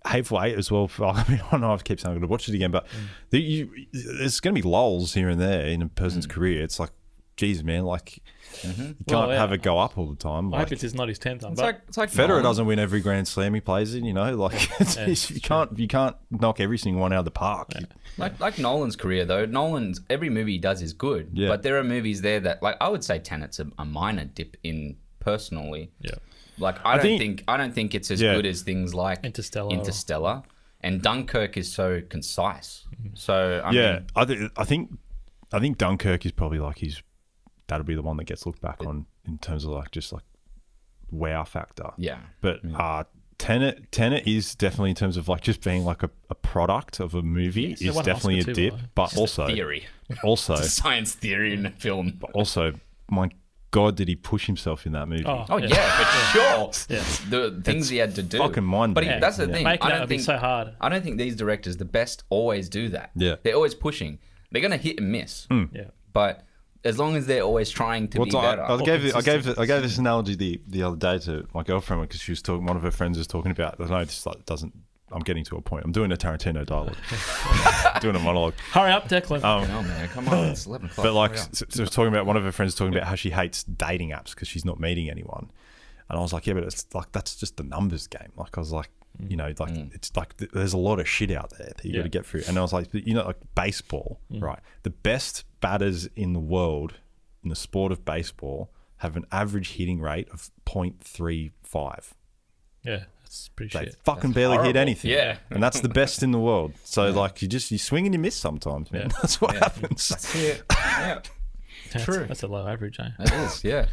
Hateful Eight as well. I mean, I know I keep saying I'm going to watch it again, but there's going to be lulls here and there in a person's career. It's like geez, man, like you can't Well, yeah. have it go up all the time. I Like, hope it's not his 10th time. It's like Federer Nolan. doesn't win every Grand Slam he plays in, you know. Like you can't knock every single one out of the park. Yeah. Like Nolan's career though. Nolan's every movie he does is good, Yeah. but there are movies there that, like, I would say Tenet's a minor dip in personally. Yeah. Like I don't think it's as good as things like Interstellar. And Dunkirk is so concise. So I mean, I think Dunkirk is probably like that'll be the one that gets looked back on in terms of like just like wow factor. yeah. But Tenet is definitely in terms of like just being like a product of a movie Yes, is won definitely a Oscar too, dip. by the way. But also, Theory. also, It's a science theory in a film. also, my God, did he push himself in that movie? Oh yeah, for sure. Yeah. The things he had to do. fucking mind-blowing. But that's the thing. Making I that don't would be think so hard. I don't think these directors, the best, always do that. Yeah. They're always pushing. They're gonna hit and miss. Yeah. But as long as they're always trying to be better. I gave this analogy the other day to my girlfriend because she was talking. One of her friends was talking about. I know this like doesn't. I'm getting to a point. I'm doing a Tarantino dialogue. Doing a monologue. Hurry up, Declan. Oh man, come on, it's 11 o'clock. But like, Hurry up. so was talking about one of her friends talking about how she hates dating apps because she's not meeting anyone, and I was like, yeah, but it's like that's just the numbers game. Like I was like, you know, like it's like there's a lot of shit out there that you got to get through. And I was like, you know, like baseball, right? The best batters in the world in the sport of baseball have an average hitting rate of 0.35. Yeah, that's pretty They shit. fucking barely hit horrible. anything. Yeah. And that's the best in the world. So like you swing and you miss sometimes, man. Yeah. That's what happens. Yeah, True. That's a low average, eh? it is. Yeah,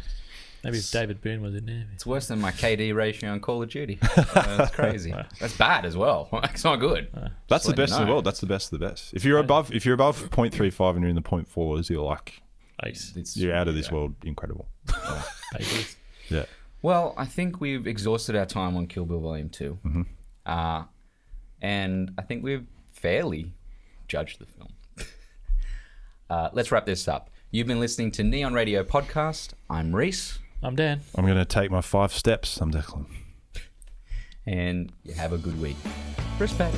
Maybe if David Boone was in there. it's worse than my KD ratio on Call of Duty. That's crazy. That's bad as well. It's not good. That's the Just let best you in the know. world. That's the best of the best. If you're above 0.35 and you're in the 0.4s, you're like Ace. you're out of this world. Incredible. Aces. Yeah. Well, I think we've exhausted our time on Kill Bill Volume 2. And I think we've fairly judged the film. Let's wrap this up. You've been listening to Neon Radio Podcast. I'm Reece. I'm Dan. I'm going to take my 5 steps. I'm Declan. And you have a good week. Respect.